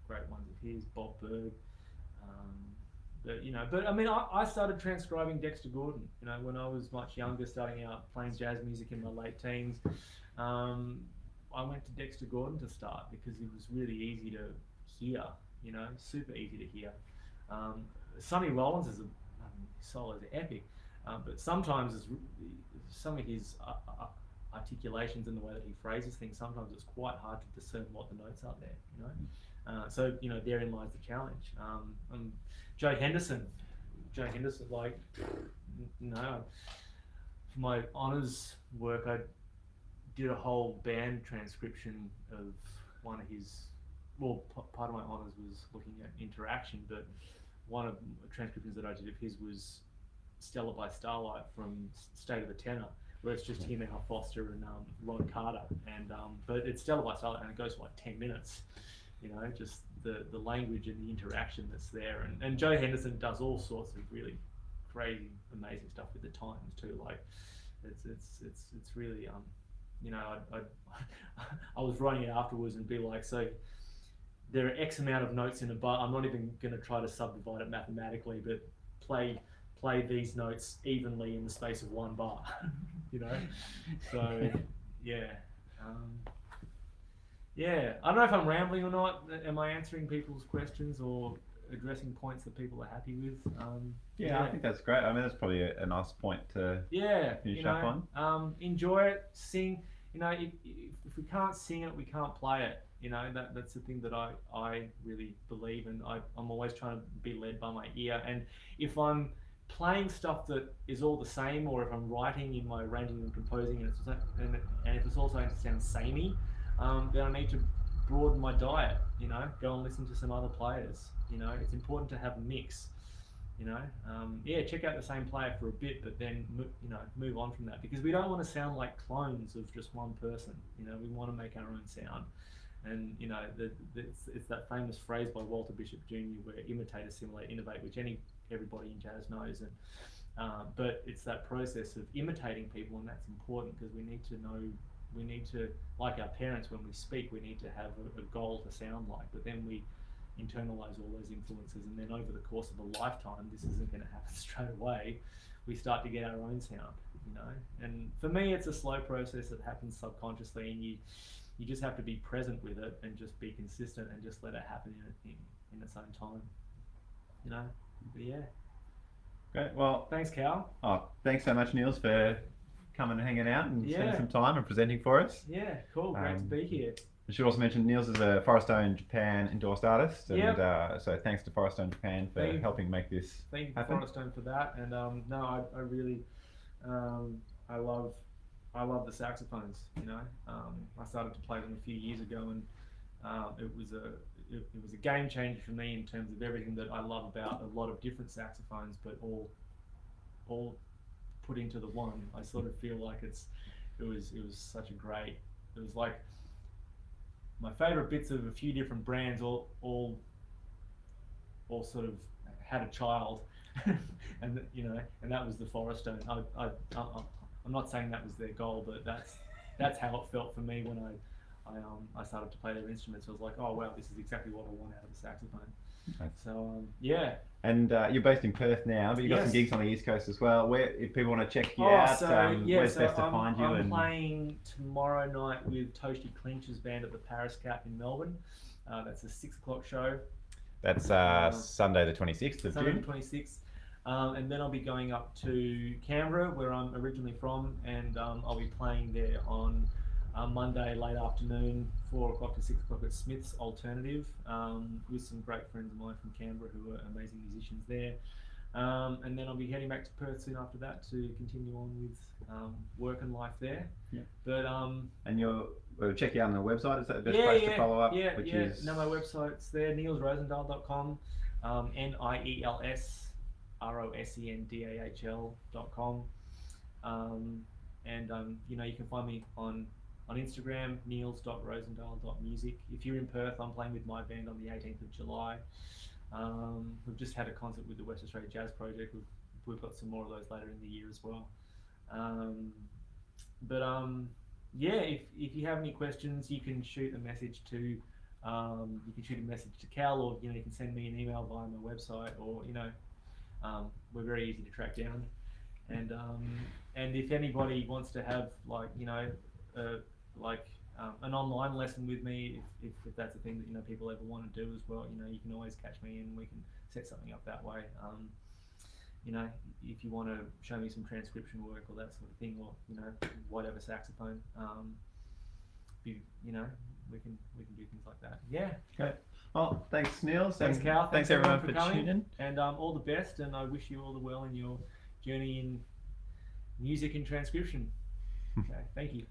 great ones of his, Bob Berg. But I mean, I started transcribing Dexter Gordon, you know, when I was much younger, starting out playing jazz music in my late teens. I went to Dexter Gordon to start because it was really easy to hear, you know, super easy to hear. Sonny Rollins his solos are epic, but sometimes some of his articulations and the way that he phrases things, sometimes it's quite hard to discern what the notes are there, you know. So, you know, therein lies the challenge. Joe Henderson, like, you know, for my honours work, I did a whole band transcription of one of his, well, part of my honours was looking at interaction, but one of the transcriptions that I did of his was Stella by Starlight from State of the Tenor, where it's just him, Al Foster, and Ron Carter, and but it's Stella by Starlight, and it goes for like 10 minutes. You know, just the language and the interaction that's there, and Joe Henderson does all sorts of really crazy, amazing stuff with the times too. Like, it's really you know, I was writing it afterwards and be like, so there are X amount of notes in a bar. I'm not even going to try to subdivide it mathematically, but play these notes evenly in the space of one bar. You know, so yeah. Yeah, I don't know if I'm rambling or not. Am I answering people's questions or addressing points that people are happy with? I think that's great. I mean, that's probably a nice point to finish up on. Enjoy it, sing. You know, if we can't sing it, we can't play it. You know, that's the thing that I really believe, and I'm always trying to be led by my ear. And if I'm playing stuff that is all the same, or if I'm writing in my arranging and composing, and if it's also going to sound samey, then I need to broaden my diet, you know, go and listen to some other players. You know, it's important to have a mix, you know. Check out the same player for a bit, but then, you know, move on from that, because we don't want to sound like clones of just one person. You know, we want to make our own sound. And, you know, it's that famous phrase by Walter Bishop Jr. where imitate, assimilate, innovate, which everybody in jazz knows. And but it's that process of imitating people, and that's important, because we need to, like our parents, when we speak, we need to have a goal to sound like, but then we internalize all those influences, and then over the course of a lifetime, this isn't going to happen straight away, we start to get our own sound, you know. And for me, it's a slow process that happens subconsciously, and you just have to be present with it and just be consistent and just let it happen in its own time, you know. But yeah. Great. Well, thanks, Cal. Oh, thanks so much, Niels, for coming and hanging out and spending some time and presenting for us. Yeah, cool. Great to be here. I should also mention Niels is a Forestone Japan endorsed artist, and so thanks to Forestone Japan for helping make this happen. Thank you, Forestone, for that. And I really, I love the saxophones. You know, I started to play them a few years ago, and it was a game changer for me in terms of everything that I love about a lot of different saxophones, but all put into the one. I sort of feel like it was such a great. It was like my favorite bits of a few different brands all sort of had a child, and you know, and that was the Forestone. I'm not saying that was their goal, but that's how it felt for me when I started to play their instruments. I was like, oh wow, this is exactly what I want out of a saxophone. Okay. So yeah. And you're based in Perth now, but you've got some gigs on the East Coast as well. Where, if people want to check you out, where's best to find you? I'm playing tomorrow night with Toasty Clinch's band at the Paris Cap in Melbourne. That's a 6 o'clock show. That's Sunday the 26th of Sunday June. the 26th. And then I'll be going up to Canberra, where I'm originally from, and I'll be playing there on Monday late afternoon, 4 o'clock to 6 o'clock at Smith's Alternative, with some great friends of mine from Canberra who are amazing musicians there. And then I'll be heading back to Perth soon after that to continue on with work and life there. Yeah. But and we'll check you out on the website. Is that the best place to follow up? Yeah. No, my website's there, nielsrosendahl.com, NIELSROSENDAHL.com. You know, you can find me on Instagram, niels.rosendahl.music. If you're in Perth, I'm playing with my band on the 18th of July. We've just had a concert with the West Australia Jazz Project. We've got some more of those later in the year as well. Yeah, if you have any questions, you can shoot a message to Cal, or you know, you can send me an email via my website, or you know, we're very easy to track down. And if anybody wants to have like you know an online lesson with me, if that's a thing that you know people ever want to do as well, you know, you can always catch me and we can set something up that way. You know, if you want to show me some transcription work or that sort of thing, or you know, whatever saxophone, you know, we can do things like that. Yeah. Okay. Well, thanks, Niels. Thanks, Cal. Thanks everyone for coming. tuning in. And all the best. And I wish you all the well in your journey in music and transcription. Okay. Thank you.